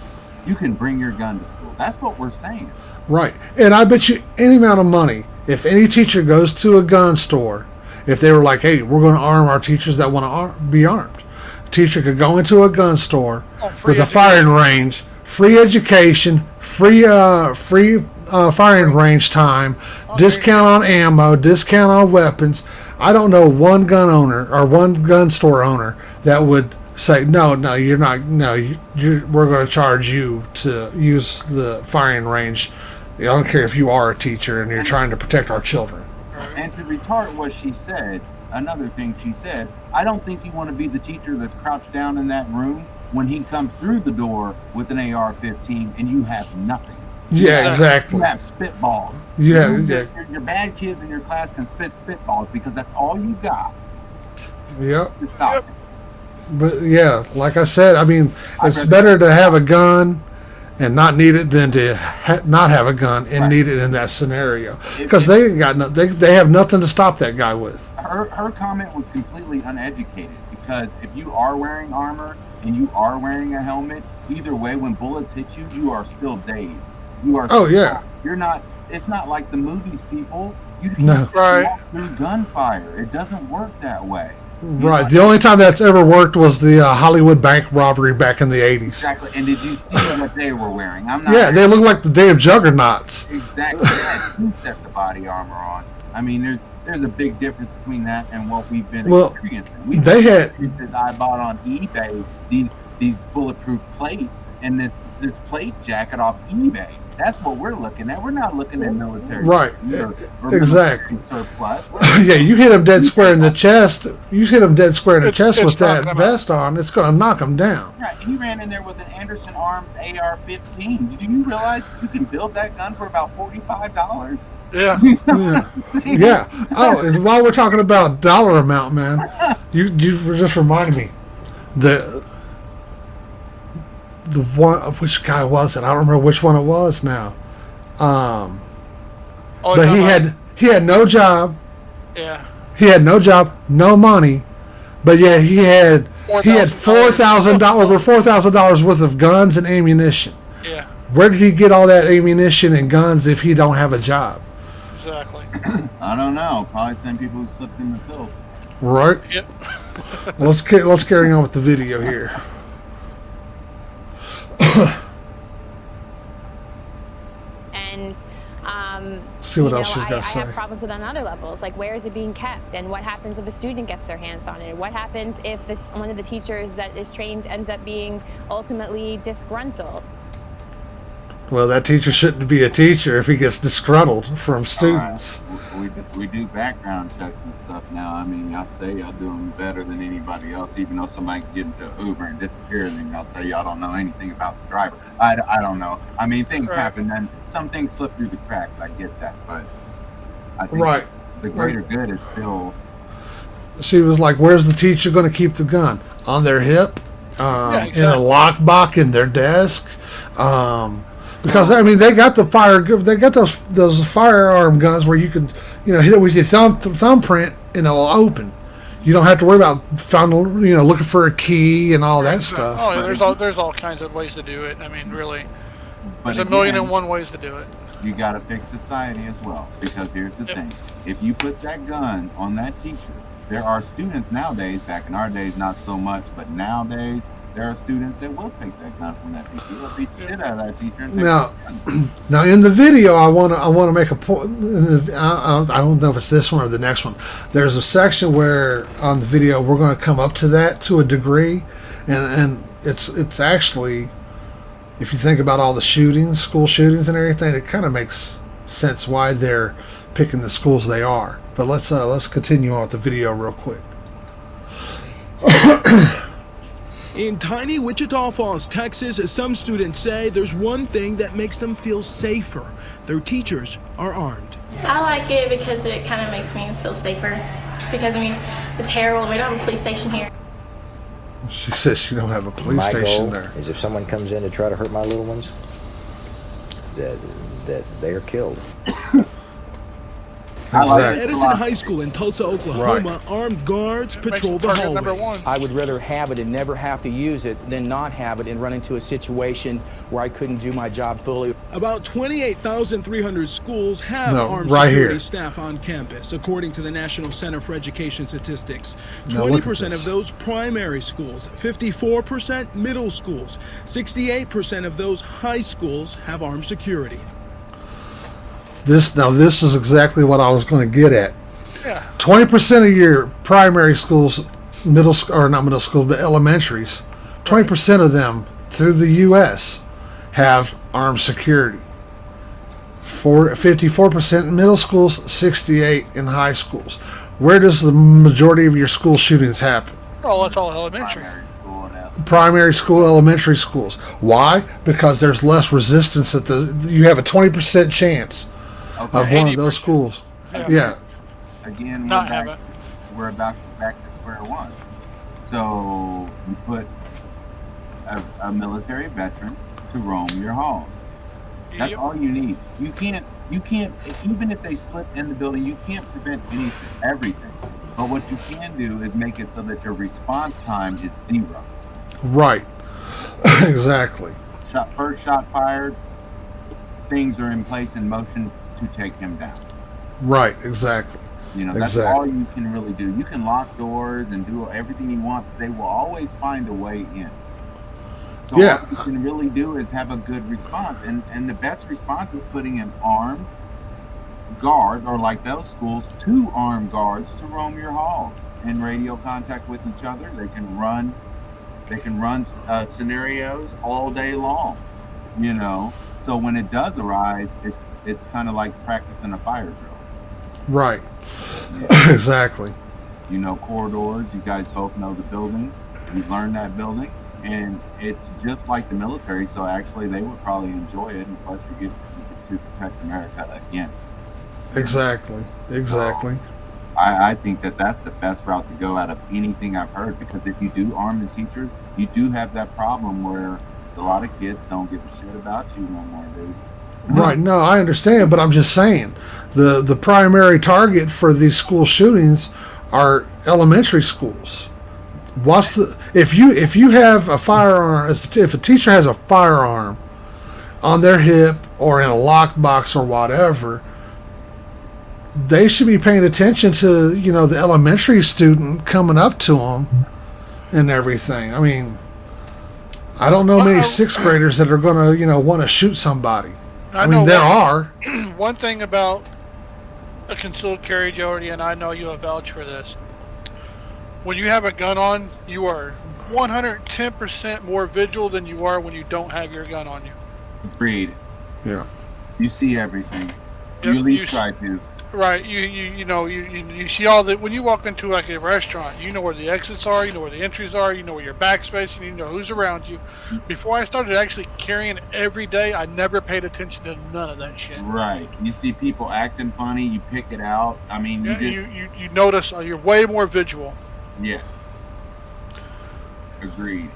you can bring your gun to school. That's what we're saying. Right. And I bet you any amount of money, if any teacher goes to a gun store, if they were like, hey, we're going to arm our teachers that want to be armed, a teacher could go into a gun store free with a firing range, free education, free firing range time, discount on ammo, discount on weapons. I don't know one gun owner or one gun store owner that would say, no, you're not, we're going to charge you to use the firing range. I don't care if you are a teacher and you're trying to protect our children. And to retort what she said, another thing she said, I don't think you want to be the teacher that's crouched down in that room when he comes through the door with an AR-15 and you have nothing. Yeah, exactly. You have spitballs. Yeah, Your bad kids in your class can spit spitballs because that's all you got Yep. to stop it. But yeah, like I said, I mean, I'd it's rather- better to have a gun and not need it than to not have a gun and need it in that scenario, because they got they have nothing to stop that guy with. Her comment was completely uneducated, because if you are wearing armor and you are wearing a helmet, either way, when bullets hit you, you are still dazed. You are. Oh, yeah. You're not. It's not like the movies, people. You can't No. walk through gunfire. It doesn't work that way. Right. The only time that's ever worked was the Hollywood bank robbery back in the 80s. Exactly. And did you see what they were wearing? I'm not. Yeah, they look like the damn juggernauts. Exactly. They had 2 sets of body armor on. I mean, there's a big difference between that and what we've been experiencing. They had. I bought on eBay these bulletproof plates and this plate jacket off eBay. That's what we're looking at. We're not looking at military. Right. Or Exactly. surplus. Yeah, you hit him dead square in the chest. You hit him dead square in the chest with that vest on. It's going to knock him down. Right. He ran in there with an Anderson Arms AR-15. Do you realize you can build that gun for about $45? Yeah. Yeah. Oh, and while we're talking about dollar amount, man, you just reminded me the one, which guy was it? I don't remember which one it was now. But he had no job. Yeah. He had no job, no money, but yeah, he had $4,000 over $4,000 worth of guns and ammunition. Yeah. Where did he get all that ammunition and guns if he don't have a job? Exactly. I don't know. Probably some people who slipped in the pills. Right. Yep. Let's carry on with the video here. And see what else she's got to I say. have problems with on other levels, like where is it being kept, and what happens if a student gets their hands on it? What happens if one of the teachers that is trained ends up being ultimately disgruntled? Well, that teacher shouldn't be a teacher if he gets disgruntled from students. We do background checks and stuff now. I mean, y'all say y'all doing better than anybody else, even though somebody can get into Uber and disappear, and then y'all say y'all don't know anything about the driver. I don't know. I mean, things happen, and some things slip through the cracks. I get that, but I think the greater good is still. She was like, "Where's the teacher going to keep the gun? On their hip, in a lockbox in their desk." Because I mean, they got those firearm guns where you can, hit it with your thumbprint and it'll open. You don't have to worry about looking for a key and all that stuff. Oh, yeah, there's all kinds of ways to do it. I mean, really, there's a million and one ways to do it. You got to fix society as well, because here's the thing: if you put that gun on that teacher, there are students nowadays. Back in our days, not so much, but nowadays. There are students that will take that gun from that teacher. They'll beat the shit out of that teacher. And now in the video, I want to make a point. I don't know if it's this one or the next one. There's a section where on the video we're going to come up to that to a degree, and it's actually, if you think about all the shootings, school shootings and everything, it kind of makes sense why they're picking the schools they are. But let's continue on with the video real quick. In tiny Wichita Falls, Texas, some students say there's one thing that makes them feel safer. Their teachers are armed. I like it because it kind of makes me feel safer. Because, I mean, it's terrible. We don't have a police station here. She says she don't have a police station there. My goal is if someone comes in to try to hurt my little ones, that they are killed. At Edison High School in Tulsa, Oklahoma, armed guards patrol the hallways. I would rather have it and never have to use it than not have it and run into a situation where I couldn't do my job fully. About 28,300 schools have armed security staff on campus, according to the National Center for Education Statistics. 20% of those primary schools, 54% middle schools, 68% of those high schools have armed security. This is exactly what I was going to get at. Yeah. 20% of your primary schools, not middle schools, but elementaries, 20% of them through the U.S. have armed security. 54% in middle schools, 68% in high schools. Where does the majority of your school shootings happen? Oh, that's all elementary. Primary school, elementary schools. Why? Because there's less resistance you have a 20% chance of one of those schools. Yeah. Again, we're back to square one. So you put a military veteran to roam your halls. That's Yep. all you need. You can't, even if they slip in the building, you can't prevent everything. But what you can do is make it so that your response time is 0. Right. Exactly. First shot fired, things are in place in motion to take him down. Right. Exactly. You know, that's all you can really do. You can lock doors and do everything you want, but they will always find a way in. So Yeah. all you can really do is have a good response. And the best response is putting an armed guard, or like those schools, 2 armed guards to roam your halls in radio contact with each other. They can run scenarios all day long, you know. So when it does arise, it's kind of like practicing a fire drill. Right. Exactly. You know, corridors, you guys both know the building. You learned that building, and it's just like the military, so actually they would probably enjoy it, and plus you get to protect America again. Exactly. Exactly. I think that's the best route to go out of anything I've heard, because if you do arm the teachers, you do have that problem where a lot of kids don't give a shit about you no more, dude. Right. No, I understand, but I'm just saying the primary target for these school shootings are elementary schools. If you have a firearm, if a teacher has a firearm on their hip or in a lockbox or whatever, they should be paying attention to, you know, the elementary student coming up to them and everything. I mean, I don't know many 6th graders that are going to, you know, want to shoot somebody. I mean, there are. One thing about a concealed carry, Jody, and I know you'll vouch for this. When you have a gun on, you are 110% more vigilant than you are when you don't have your gun on you. Agreed. Yeah. You see everything. You Yep, at least try to. Right. You see all the, when you walk into like a restaurant, you know where the exits are, you know where the entries are, you know where your backspace, and you know who's around you. Before I started actually carrying every day, I never paid attention to none of that shit. Right. You see people acting funny, you pick it out. I mean, Yeah, you notice you're way more visual. Yes. Agreed.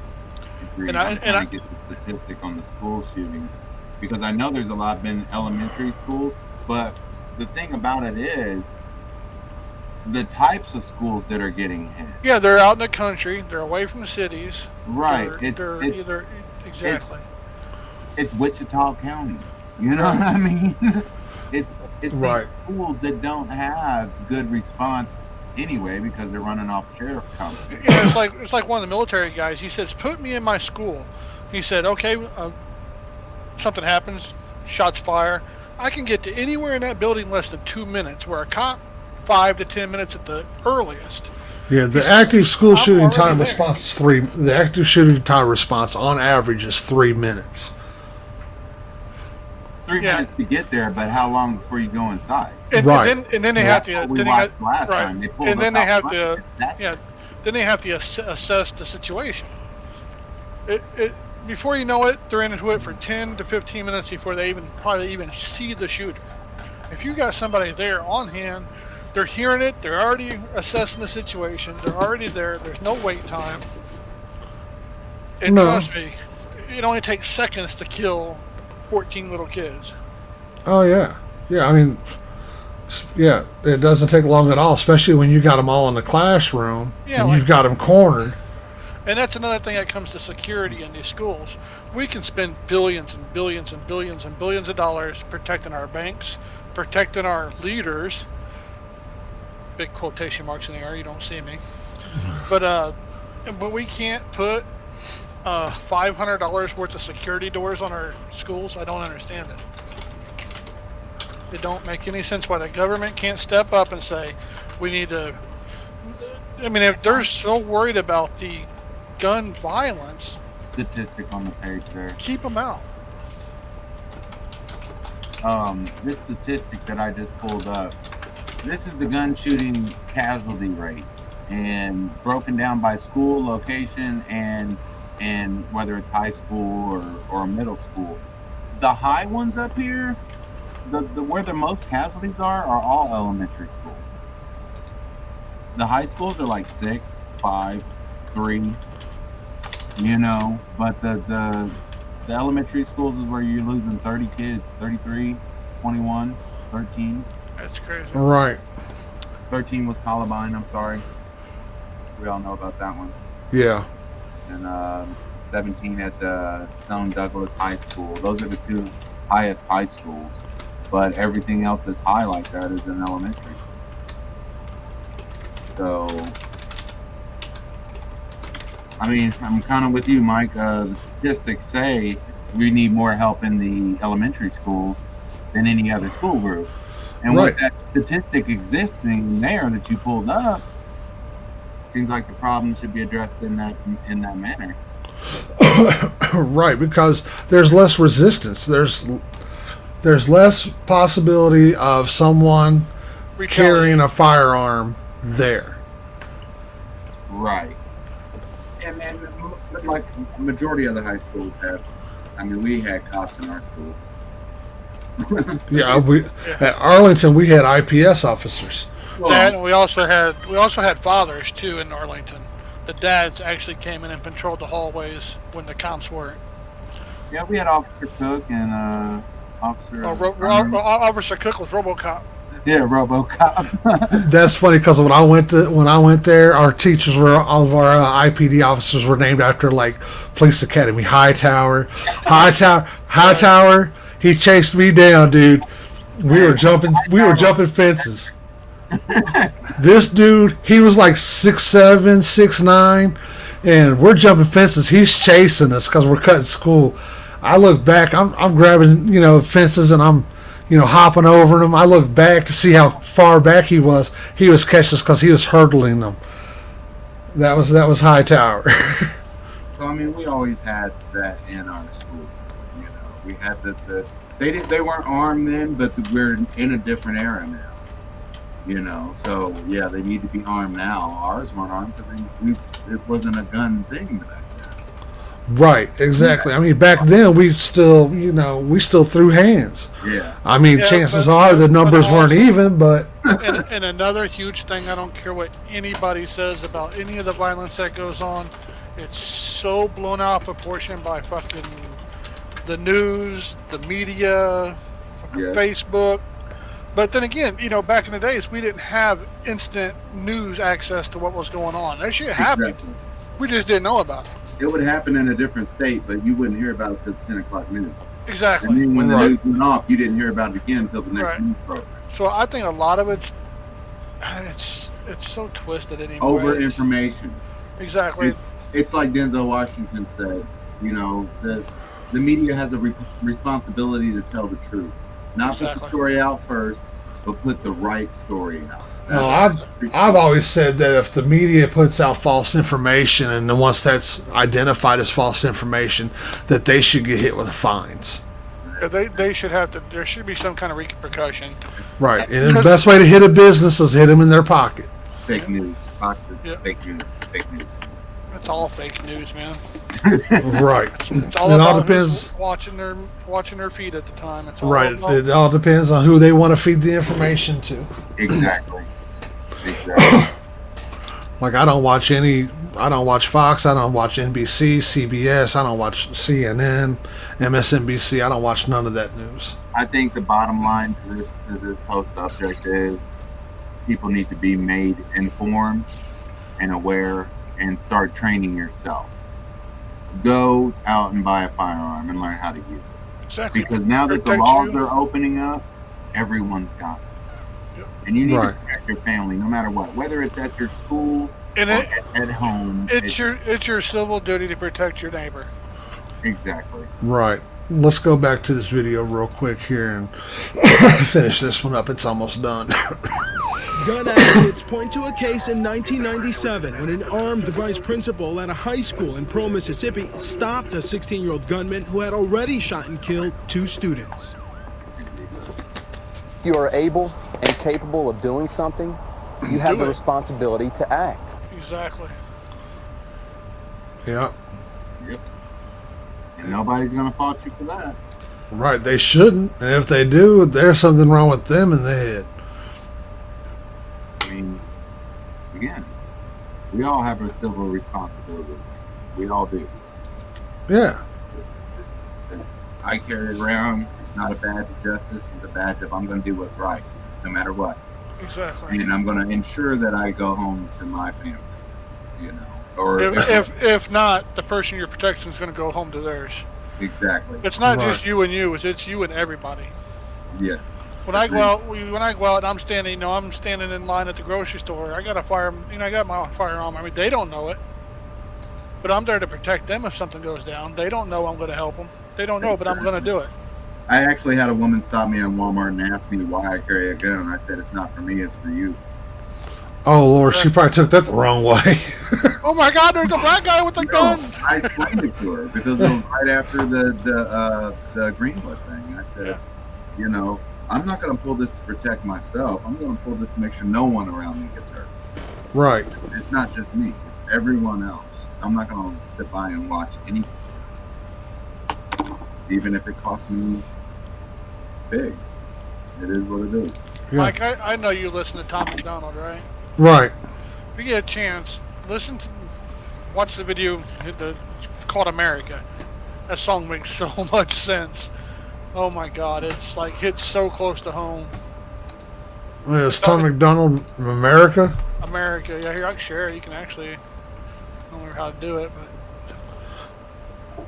And I'm trying to get the statistic on the school shootings, because I know there's a lot been elementary schools, but the thing about it is the types of schools that are getting hit. Yeah, they're out in the country. They're away from the cities. Right. They're either exactly. It's Wichita County. You know what I mean? It's Right. these schools that don't have good response anyway, because they're running off sheriff counts. Yeah, it's like one of the military guys. He says, "Put me in my school." He said, "Okay, something happens, shots fire. I can get to anywhere in that building in less than 2 minutes, where a cop 5 to 10 minutes at the earliest." Yeah, the active school shooting already time there. response is 3. The active shooting time response on average is 3 minutes. 3 minutes to get there, but how long before you go inside? And then they have to. What we then they watched have- last right. time, they pulled And then up they have out to. front. Yeah. Then they have to assess the situation. Before you know it, they're into it for 10 to 15 minutes before they probably even see the shooter. If you got somebody there on hand, they're hearing it. They're already assessing the situation. They're already there. There's no wait time. And No. trust me, it only takes seconds to kill 14 little kids. Oh yeah, yeah. I mean, yeah, it doesn't take long at all, especially when you got them all in the classroom Yeah, and like- you've got them cornered. And that's another thing that comes to security in these schools. We can spend billions and billions and billions and billions of dollars protecting our banks, protecting our leaders. Big quotation marks in the air. You don't see me, but we can't put $500 worth of security doors on our schools. I don't understand it. It don't make any sense why the government can't step up and say, we need to. I mean, if they're so worried about the gun violence, Statistic on the page there. keep them out. This statistic that I just pulled up, this is the gun shooting casualty rates, and broken down by school, location, and whether it's high school or middle school. The high ones up here, the where the most casualties are all elementary schools. The high schools are like 6, 5, 3, you know, but the The elementary schools is where you're losing 30 kids, 33, 21, 13. That's crazy. Right. 13 was Columbine, I'm sorry. We all know about that one. Yeah. And 17 at the Stone Douglas High School. Those are the two highest high schools. But everything else that's high like that is in elementary. So, I mean, I'm kind of with you, Mike. The statistics say we need more help in the elementary schools than any other school group. And Right. with that statistic existing there that you pulled up, seems like the problem should be addressed in that manner. Right, because there's less resistance. There's less possibility of someone carrying a firearm there. Right. And like the majority of the high schools have, I mean, we had cops in our school. Yeah, at Arlington we had IPS officers. That, and we also had fathers too in Arlington. The dads actually came in and patrolled the hallways when the cops weren't. Yeah, we had Officer Cook and Officer. Officer Cook was RoboCop. Yeah, RoboCop. That's funny because when I went there, our teachers were all of our IPD officers were named after like police academy. Hightower. He chased me down, dude. We were jumping fences. This dude, he was like 6'7", 6'9", and we're jumping fences. He's chasing us because we're cutting school. I look back, I'm grabbing, fences, and I'm, hopping over them. I look back to see how far back he was. He was catching us because he was hurdling them. That was Hightower. So I mean, we always had that in our school. We had they weren't armed then, but we're in a different era now. So yeah, they need to be armed now. Ours weren't armed because it wasn't a gun thing back then. Right, exactly. I mean, back then we still threw hands. Yeah. I mean, chances are the numbers weren't even, but. And another huge thing, I don't care what anybody says about any of the violence that goes on, it's so blown out of proportion by fucking the news, the media, fucking Facebook. But then again, back in the days, we didn't have instant news access to what was going on. That shit happened. Exactly. We just didn't know about it. It would happen in a different state, but you wouldn't hear about it till 10 o'clock news. Exactly. And then when the news went off, you didn't hear about it again until the next news program. So I think a lot of it's so twisted anyway. Over information. Exactly. It's like Denzel Washington said, the media has a responsibility to tell the truth. Not put the story out first, but put the right story out. No, I've always said that if the media puts out false information, and then once that's identified as false information, that they should get hit with fines. They should have to. There should be some kind of repercussion. Right, and the best way to hit a business is hit them in their pocket. Fake news, fake news. It's all fake news, man. Right. It's all about depends. Watching their feed at the time. It's all right. About, it all depends on who they want to feed the information to. Exactly. Like I don't watch Fox. I don't watch NBC, CBS. I don't watch CNN, MSNBC. I don't watch none of that news. I think the bottom line to this whole subject is people need to be made informed and aware and start training yourself. Go out and buy a firearm and learn how to use it. Exactly. Because now that the laws are opening up, everyone's got it. And you need to protect your family no matter what, whether it's at your school or at home. It's your civil duty to protect your neighbor. Exactly. Right. Let's go back to this video real quick here and finish this one up. It's almost done. Gun advocates point to a case in 1997 when an armed vice principal at a high school in Pearl, Mississippi stopped a 16-year-old gunman who had already shot and killed 2 students. If you are able and capable of doing something, you have the responsibility to act. Exactly. Yeah. Yep. And nobody's going to fault you for that. Right. They shouldn't. And if they do, there's something wrong with them in the head. I mean, again, we all have a civil responsibility. We all do. Yeah. that I carry around. It's not a badge of justice. It's a badge of I'm going to do what's right, no matter what. Exactly. And I'm going to ensure that I go home to my family, you know. Or if not, the person you're protecting is going to go home to theirs. Exactly. It's not just you and you; it's you and everybody. Yes. When I go out, and I'm standing, I'm standing in line at the grocery store. I got a I got my firearm. I mean, they don't know it, but I'm there to protect them if something goes down. They don't know I'm going to help them. They don't know, but I'm going to do it. I actually had a woman stop me in Walmart and ask me why I carry a gun, and I said it's not for me, it's for you. Oh Lord, she probably took that the wrong way. Oh my God, there's a black guy with a gun. I explained it to her because it was right after the Greenwood thing. I said, you know, I'm not going to pull this to protect myself. I'm going to pull this to make sure no one around me gets hurt. Right. It's not just me. It's everyone else. I'm not going to sit by and watch anything, even if it costs me big. It is what it is. Yeah. Mike, I know you listen to Tom McDonald, right? Right. If you get a chance, watch the video called America. That song makes so much sense. Oh my God, it's like hits so close to home. It's Tom McDonald, America. America, yeah. Here, I can share it. You can actually. I don't know how to do it, but.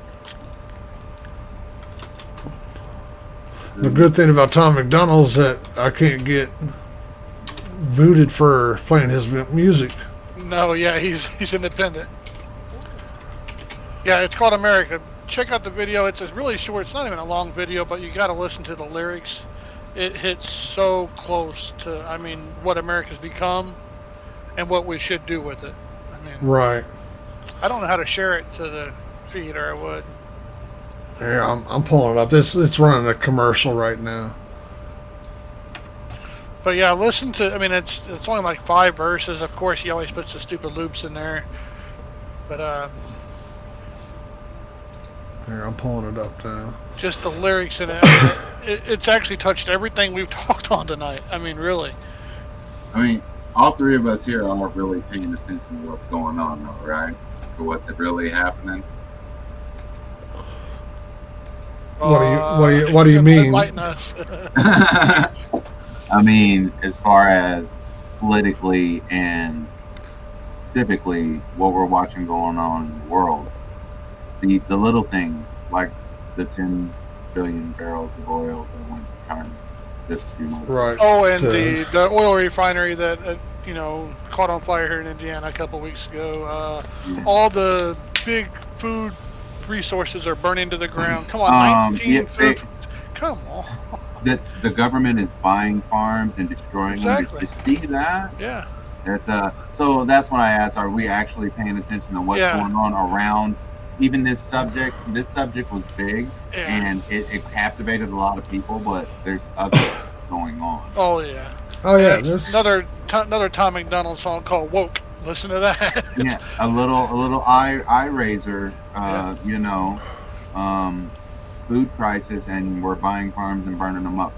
The good thing about Tom McDonald is that I can't get booted for playing his music. No, yeah, he's independent. Yeah, it's called America. Check out the video. It's really short. It's not even a long video, but you got to listen to the lyrics. It hits so close to, I mean, what America's become and what we should do with it. I mean, right. I don't know how to share it to the feed, or I would. Yeah, I'm pulling it up. It's running a commercial right now. But yeah, listen to. I mean, it's only like 5 verses. Of course, he always puts the stupid loops in there. But here, I'm pulling it up now. Just the lyrics in it. It's actually touched everything we've talked on tonight. I mean, really. I mean, all three of us here are really paying attention to what's going on, though, right? To what's really happening. What do you mean? Enlighten us. I mean, as far as politically and civically, what we're watching going on in the world, the little things like the 10 billion barrels of oil that went to China this few months. Right. Oh, and the oil refinery that caught on fire here in Indiana a couple weeks ago. All the big food resources are burning to the ground. Come on, 19 food. Come on. The government is buying farms and destroying them. Did you see that? Yeah. So that's when I asked, are we actually paying attention to what's going on around even this subject? This subject was big and it captivated a lot of people, but there's other going on. Oh yeah. Oh yeah. There's another Tom McDonald song called "Woke." Listen to that. Yeah, a little eye raiser. Food crisis, and we're buying farms and burning them up.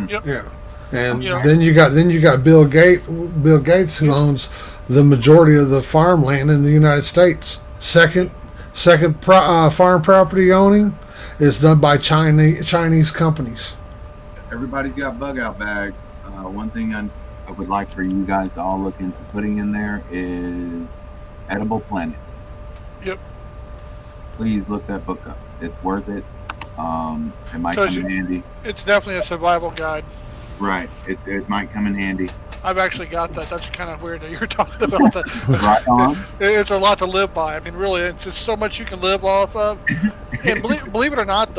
Yep. Yeah, and then you got Bill Gates, who owns the majority of the farmland in the United States. Second farm property owning is done by Chinese companies. Everybody's got bug out bags. One thing I would like for you guys to all look into putting in there is Edible Planet. Yep. Please look that book up. It's worth it. It might come in handy. It's definitely a survival guide. Right. It might come in handy. I've actually got that. That's kind of weird that you're talking about that. Right on. It's a lot to live by. I mean, really, it's just so much you can live off of. And believe it or not,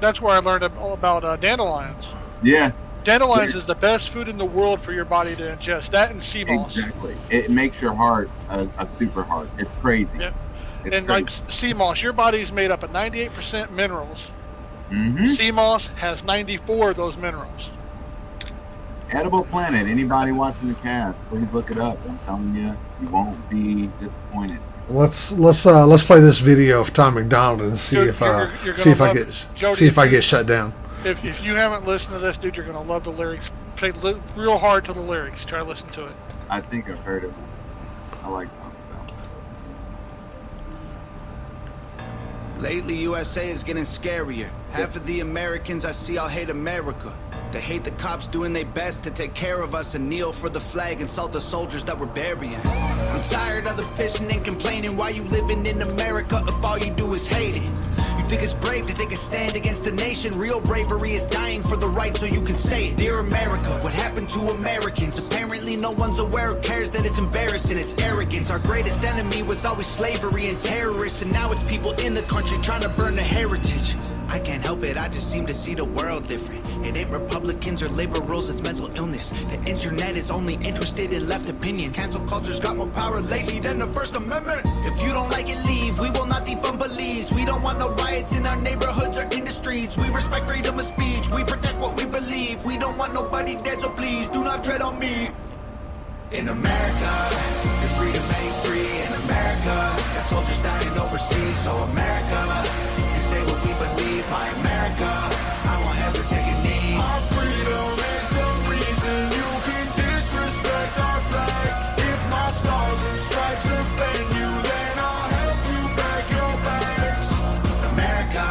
that's where I learned all about dandelions. Yeah. Dandelions is the best food in the world for your body to ingest. That and sea moss. Exactly. It makes your heart a super heart. It's crazy. Yeah. And like sea moss, your body's made up of 98% minerals. Mm-hmm. Sea moss has 94 of those minerals. Edible Planet. Anybody watching the cast, please look it up. I'm telling you, you won't be disappointed. Let's play this video of Tom McDonald and see if I get shut down. If you haven't listened to this, dude, you're gonna love the lyrics. Play real hard to the lyrics. Try to listen to it. I think I've heard it. I like Tom Lately, USA is getting scarier. Half of the Americans I see all hate America. They hate the cops doing their best to take care of us and kneel for the flag and salt the soldiers that we're burying. I'm tired of the pissing and complaining. Why you living in America if all you do is hate it? You think it's brave to take a stand against the nation? Real bravery is dying for the right so you can say it. Dear America, what happened to Americans? Apparently no one's aware or cares that it's embarrassing. It's arrogance. Our greatest enemy was always slavery and terrorists, and now it's people in the country trying to burn the heritage. I can't help it, I just seem to see the world different. It ain't Republicans or liberals, it's mental illness. The internet is only interested in left opinions. Cancel culture's got more power lately than the First Amendment. If you don't like it, leave. We will not defund police. We don't want no riots in our neighborhoods or in the streets. We respect freedom of speech. We protect what we believe. We don't want nobody dead, so please do not tread on me. In America, your freedom ain't free. In America, got soldiers dying overseas. So America, you say what we believe. My America, I won't ever take a knee. Our freedom is the reason you can disrespect our flag. If my stars and stripes offend you, then I'll help you back your bags. America,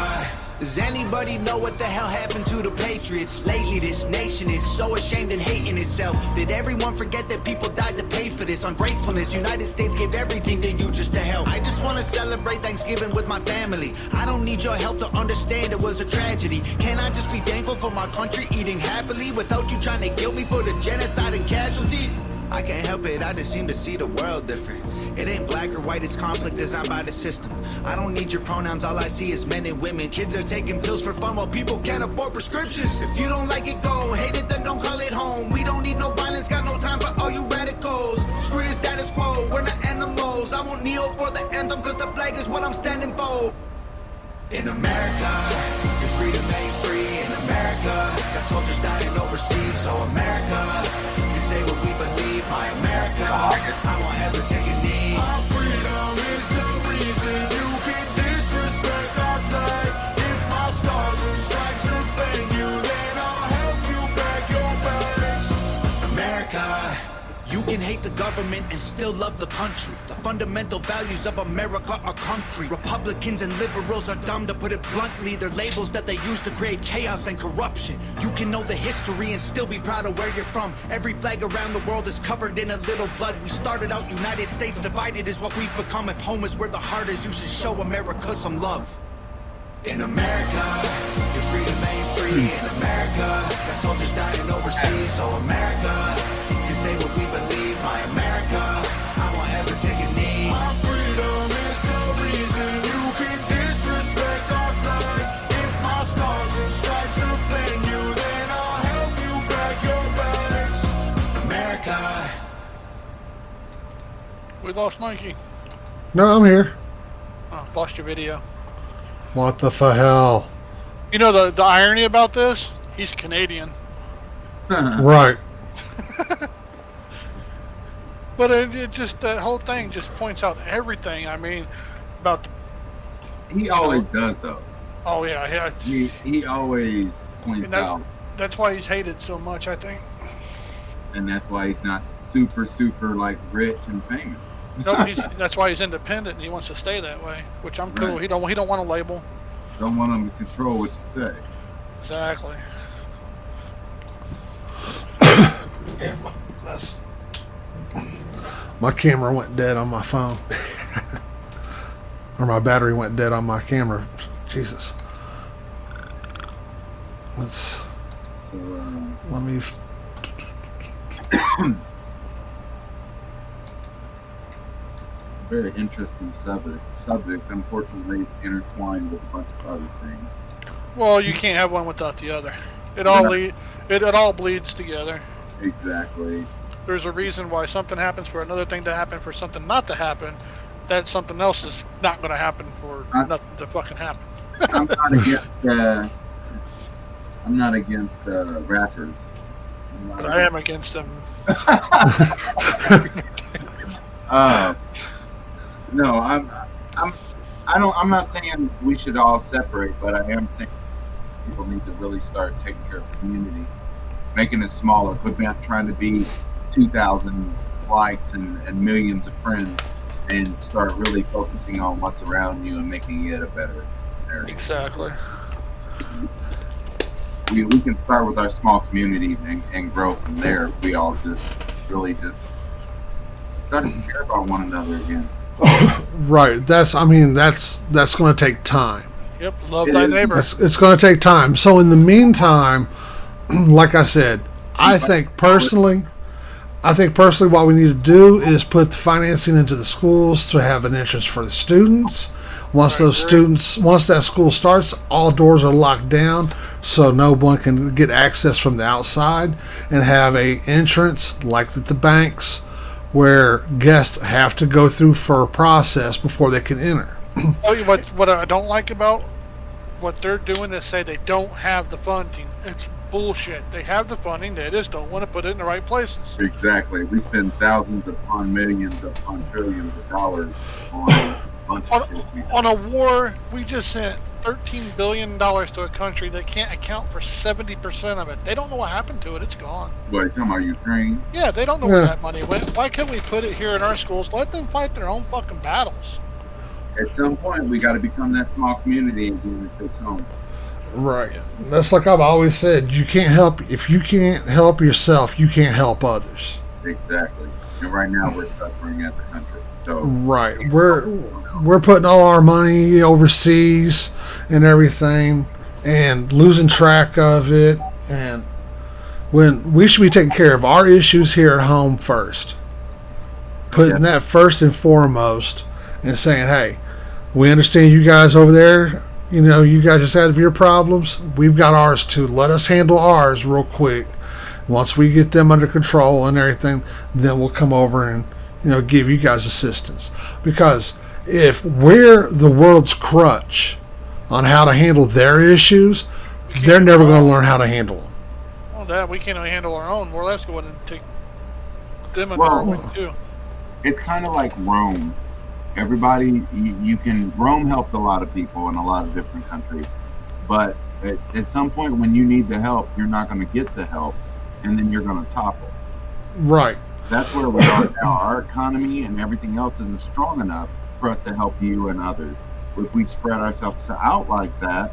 does anybody know what the hell happened to the Patriots? Lately this nation is so ashamed and hating itself. Did everyone forget that people died to pay for this ungratefulness? United States gave everything to you just to help. I just want to celebrate Thanksgiving with my family. I don't need your help to understand it was a tragedy. Can I just be thankful for my country eating happily without you trying to guilt me for the genocide and casualties? I can't help it, I just seem to see the world different. It ain't black or white, it's conflict designed by the system. I don't need your pronouns, all I see is men and women. Kids are taking pills for fun while people can't afford prescriptions. If you don't like it, go. Hate it, then don't call it home. We don't need no violence, got no time for all you radicals. Screw your status quo, we're not animals. I won't kneel for the anthem, cause the flag is what I'm standing for. In America, your freedom ain't free. In America, got soldiers dying overseas. So America, you say what we believe. My America, I won't ever take a knee. Our freedom is the reason you can disrespect our flag. If my stars and stripes offend you, then I'll help you back your bags. America, you can hate the government and still love the country. The fundamental values of America are concrete. Republicans and liberals are dumb, to put it bluntly. They're labels that they use to create chaos and corruption. You can know the history and still be proud of where you're from. Every flag around the world is covered in a little blood. We started out United States divided is what we've become. If home is where the heart is, you should show America some love. In America, your freedom ain't free. In America, got soldiers dying overseas. So America, you say what we believe. My America, I won't ever take a knee. Our freedom is the reason you can disrespect our flag. If my stars and stripes offend you, then I'll help you back your bags. America. We lost Mikey. No, I'm here. Oh, lost your video. What the hell? You know the irony about this? He's Canadian. Right. But it just, that whole thing just points out everything. I mean, about he always does though. Oh yeah. He always points out. That's why he's hated so much, I think. And that's why he's not super like rich and famous. No, that's why he's independent and he wants to stay that way, which I'm cool. Right. He don't want a label. Don't want him to control what you say. Exactly. Yeah, my camera went dead on my phone. Or my battery went dead on my camera. Jesus. Let me... Very interesting subject. Unfortunately, it's intertwined with a bunch of other things. Well, you can't have one without the other. It all bleeds together. Exactly. There's a reason why something happens for another thing to happen, for something not to happen. That something else is not going to happen for nothing to fucking happen. I'm not against rappers. But I am against them. No, I'm not saying we should all separate, but I am saying people need to really start taking care of the community, making it smaller. Quit trying to be 2,000 likes and millions of friends. and start really focusing on what's around you and making it a better area. Exactly. We can start with our small communities and grow from there if we all just really just start to care about one another again. Right. That's going to take time. Yep. Love thy neighbor. It's going to take time. So in the meantime, like I said, I think personally what we need to do is put the financing into the schools to have an entrance for the students. Once that school starts, all doors are locked down, so no one can get access from the outside, and have a entrance like at the banks, where guests have to go through for a process before they can enter. What I don't like about what they're doing is say they don't have the funding. It's bullshit. They have the funding. They just don't want to put it in the right places. Exactly. We spend thousands upon millions upon trillions of dollars on a bunch of shit. On a war, we just sent $13 billion to a country that can't account for 70% of it. They don't know what happened to it. It's gone. What, you talking about Ukraine? Yeah, they don't know where that money went. Why can't we put it here in our schools? Let them fight their own fucking battles. At some point, we got to become that small community and do it its own. Right. That's like I've always said. If you can't help yourself, you can't help others. Exactly. And right now, we're suffering as a country. So right. We're putting all our money overseas and everything, and losing track of it. And when we should be taking care of our issues here at home first, putting that first and foremost, and saying, hey, we understand you guys over there, you guys just have your problems. We've got ours too. Let us handle ours real quick. Once we get them under control and everything, then we'll come over and, give you guys assistance. Because if we're the world's crutch on how to handle their issues, they're never going to learn how to handle them. Well, that we can't handle our own. Well, let's go ahead and take them under our wing too. It's kind of like Rome. Everybody, Rome helped a lot of people in a lot of different countries, but at some point when you need the help, you're not going to get the help, and then you're going to topple. Right. That's where we are now. Our economy and everything else isn't strong enough for us to help you and others. If we spread ourselves out like that,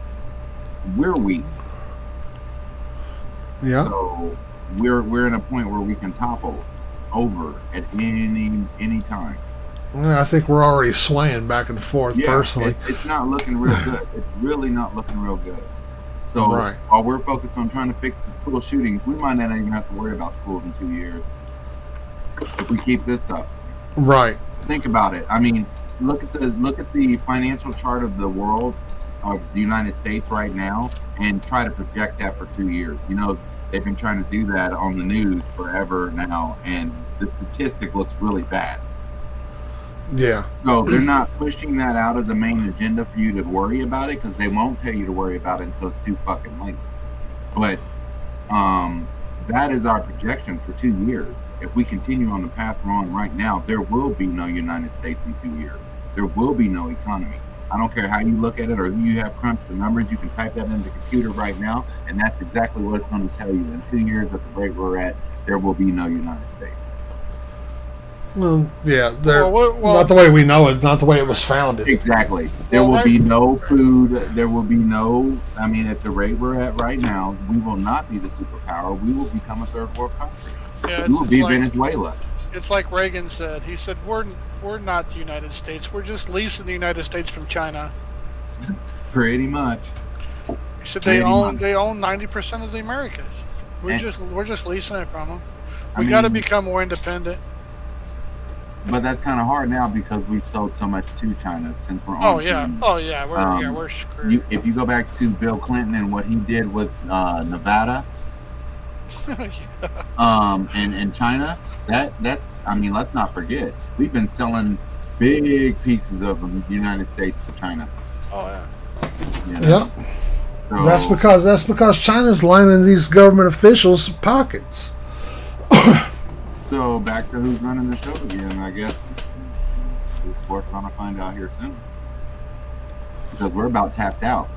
we're weak. Yeah. So we're in a point where we can topple over at any time. I think we're already swaying back and forth, personally. It's not looking real good. It's really not looking real good. So while we're focused on trying to fix the school shootings, we might not even have to worry about schools in 2 years if we keep this up. Right. Think about it. I mean, look at the financial chart of the world, of the United States right now, and try to project that for 2 years. They've been trying to do that on the news forever now, and the statistic looks really bad. Yeah. So they're not pushing that out as a main agenda for you to worry about it, because they won't tell you to worry about it until it's too fucking late. But that is our projection for 2 years. If we continue on the path we're on right now, there will be no United States in 2 years. There will be no economy. I don't care how you look at it or who you have crunched the numbers. You can type that in the computer right now, and that's exactly what it's going to tell you. In 2 years, at the rate we're at, there will be no United States. Well, yeah, not the way we know it, not the way it was founded. Exactly. There will be no food. There will be no. I mean, at the rate we're at right now, we will not be the superpower. We will become a third world country. Yeah, we will be Venezuela. It's like Reagan said. He said, "We're not the United States. We're just leasing the United States from China." Pretty much. He said they own 90% of the Americas. We're just leasing it from them. We got to become more independent. But that's kind of hard now because we've sold so much to China since we're on. Oh yeah, we're screwed. If you go back to Bill Clinton and what he did with Nevada, and China, that's I mean, let's not forget, we've been selling big pieces of the United States to China. Oh yeah. Yep. So, that's because China's lining these government officials' pockets. So back to who's running the show again, I guess we're going to find out here soon. Because we're about tapped out.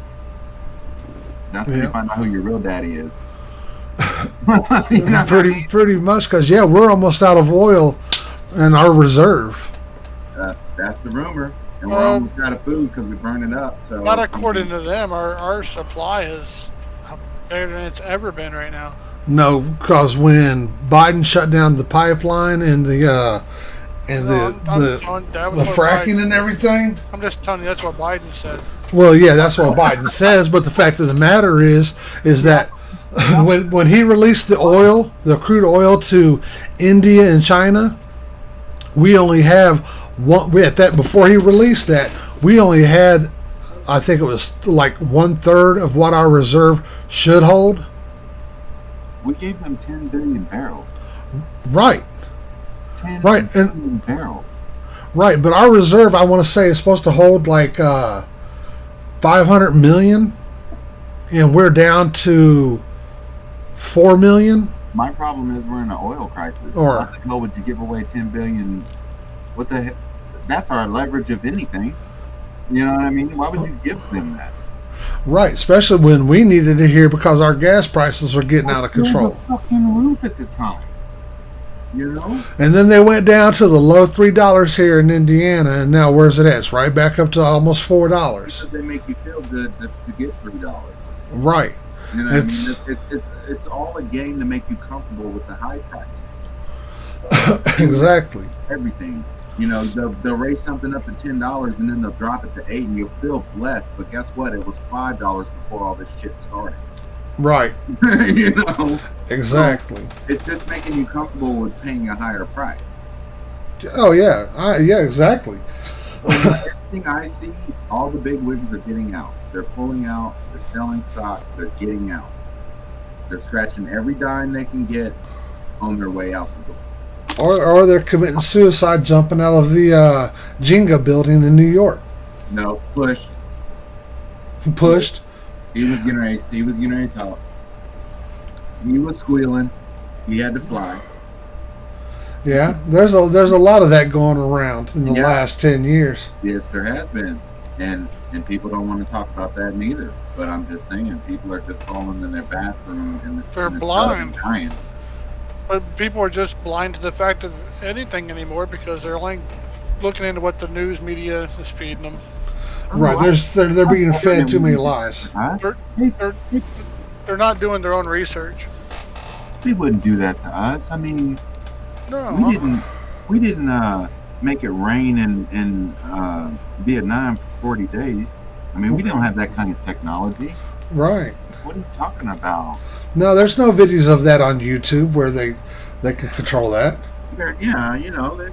That's when you find out who your real daddy is. Pretty much, because we're almost out of oil in our reserve. That's the rumor. And we're almost out of food because we burned it up. So not according to them. Our supply is better than it's ever been right now. No, because when Biden shut down the pipeline and the fracking and everything. I'm just telling you, that's what Biden said. Well, yeah, that's what Biden says. But the fact of the matter is that when he released the crude oil to India and China, we only have one. Before he released that, we only had, I think it was like 1/3 of what our reserve should hold. We gave them 10 billion barrels. Right. 10 right. billion barrels. Right, but our reserve, I want to say, is supposed to hold like 500 million, and we're down to 4 million. My problem is we're in an oil crisis. Why the hell would you give away 10 billion? What the heck? That's our leverage of anything. You know what I mean? Why would you give them that? Right, especially when we needed it here because our gas prices were getting out of control. The fucking roof at the time. You know? And then they went down to the low $3 here in Indiana, and now where's it at? It's right back up to almost $4. Because they make you feel good just to get $3. Right. You know what I mean? It's all a game to make you comfortable with the high price. Exactly. Everything. You know, they'll raise something up to $10 and then they'll drop it to $8 and you'll feel blessed. But guess what? It was $5 before all this shit started. Right. You know? Exactly. So it's just making you comfortable with paying a higher price. Oh, yeah. Yeah, exactly. Everything I see, all the big wigs are getting out. They're pulling out. They're selling stock. They're getting out. They're scratching every dime they can get on their way out the door. Or they're committing suicide jumping out of the Jenga building in New York. No, pushed. Pushed? He was getting ready to talk. He was squealing. He had to fly. Yeah, there's a lot of that going around in the last 10 years. Yes, there has been. And people don't want to talk about that neither. But I'm just saying, people are just falling in their bathroom and they're blind. Dying. But people are just blind to the fact of anything anymore because they're only looking into what the news media is feeding them. Right, they're being fed too many lies. They're not doing their own research. They wouldn't do that to us. I mean, no, we didn't make it rain in Vietnam for 40 days. I mean, we don't have that kind of technology. Right. What are you talking about? No, there's no videos of that on YouTube where they can control that. Yeah, you know, they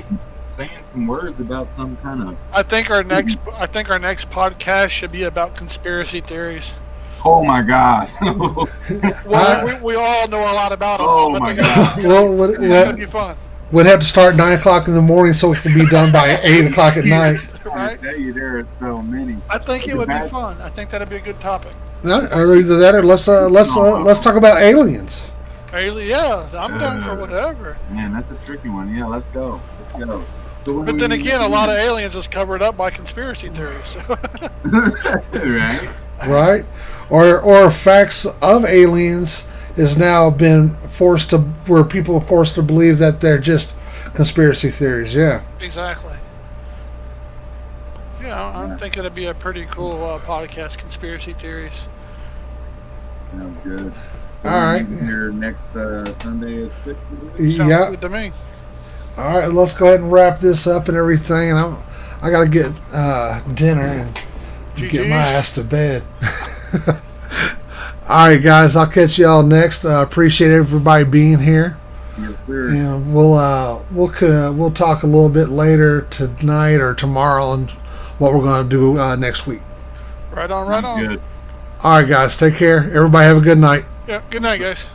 can saying some words about some kind of. I think our next podcast should be about conspiracy theories. Oh my gosh! Well, we all know a lot about them. Oh my god! Well, it's gonna be fun. We'd have to start at 9 o'clock in the morning so we can be done by 8 o'clock at night. Right? I tell you, there are so many. I think it would be fun. I think that'd be a good topic. Or either that, or let's talk about aliens. Yeah, I'm down for whatever. Man, that's a tricky one. Yeah, let's go. So but then again, a lot of aliens is covered up by conspiracy theories. So. Right. Right. Or facts of aliens is now been forced to where people are forced to believe that they're just conspiracy theories. Yeah. Exactly. Yeah, I'm thinking it'd be a pretty cool podcast, conspiracy theories. Sounds good. So all right. Here next Sunday at 6. Sounds good to me. All right, let's go ahead and wrap this up and everything. And I got to get dinner and get my ass to bed. All right, guys, I'll catch y'all next. Appreciate everybody being here. Yes, sir. And we'll talk a little bit later tonight or tomorrow on what we're going to do next week. Right on. Good. All right, guys, take care. Everybody have a good night. Yeah, good night, guys.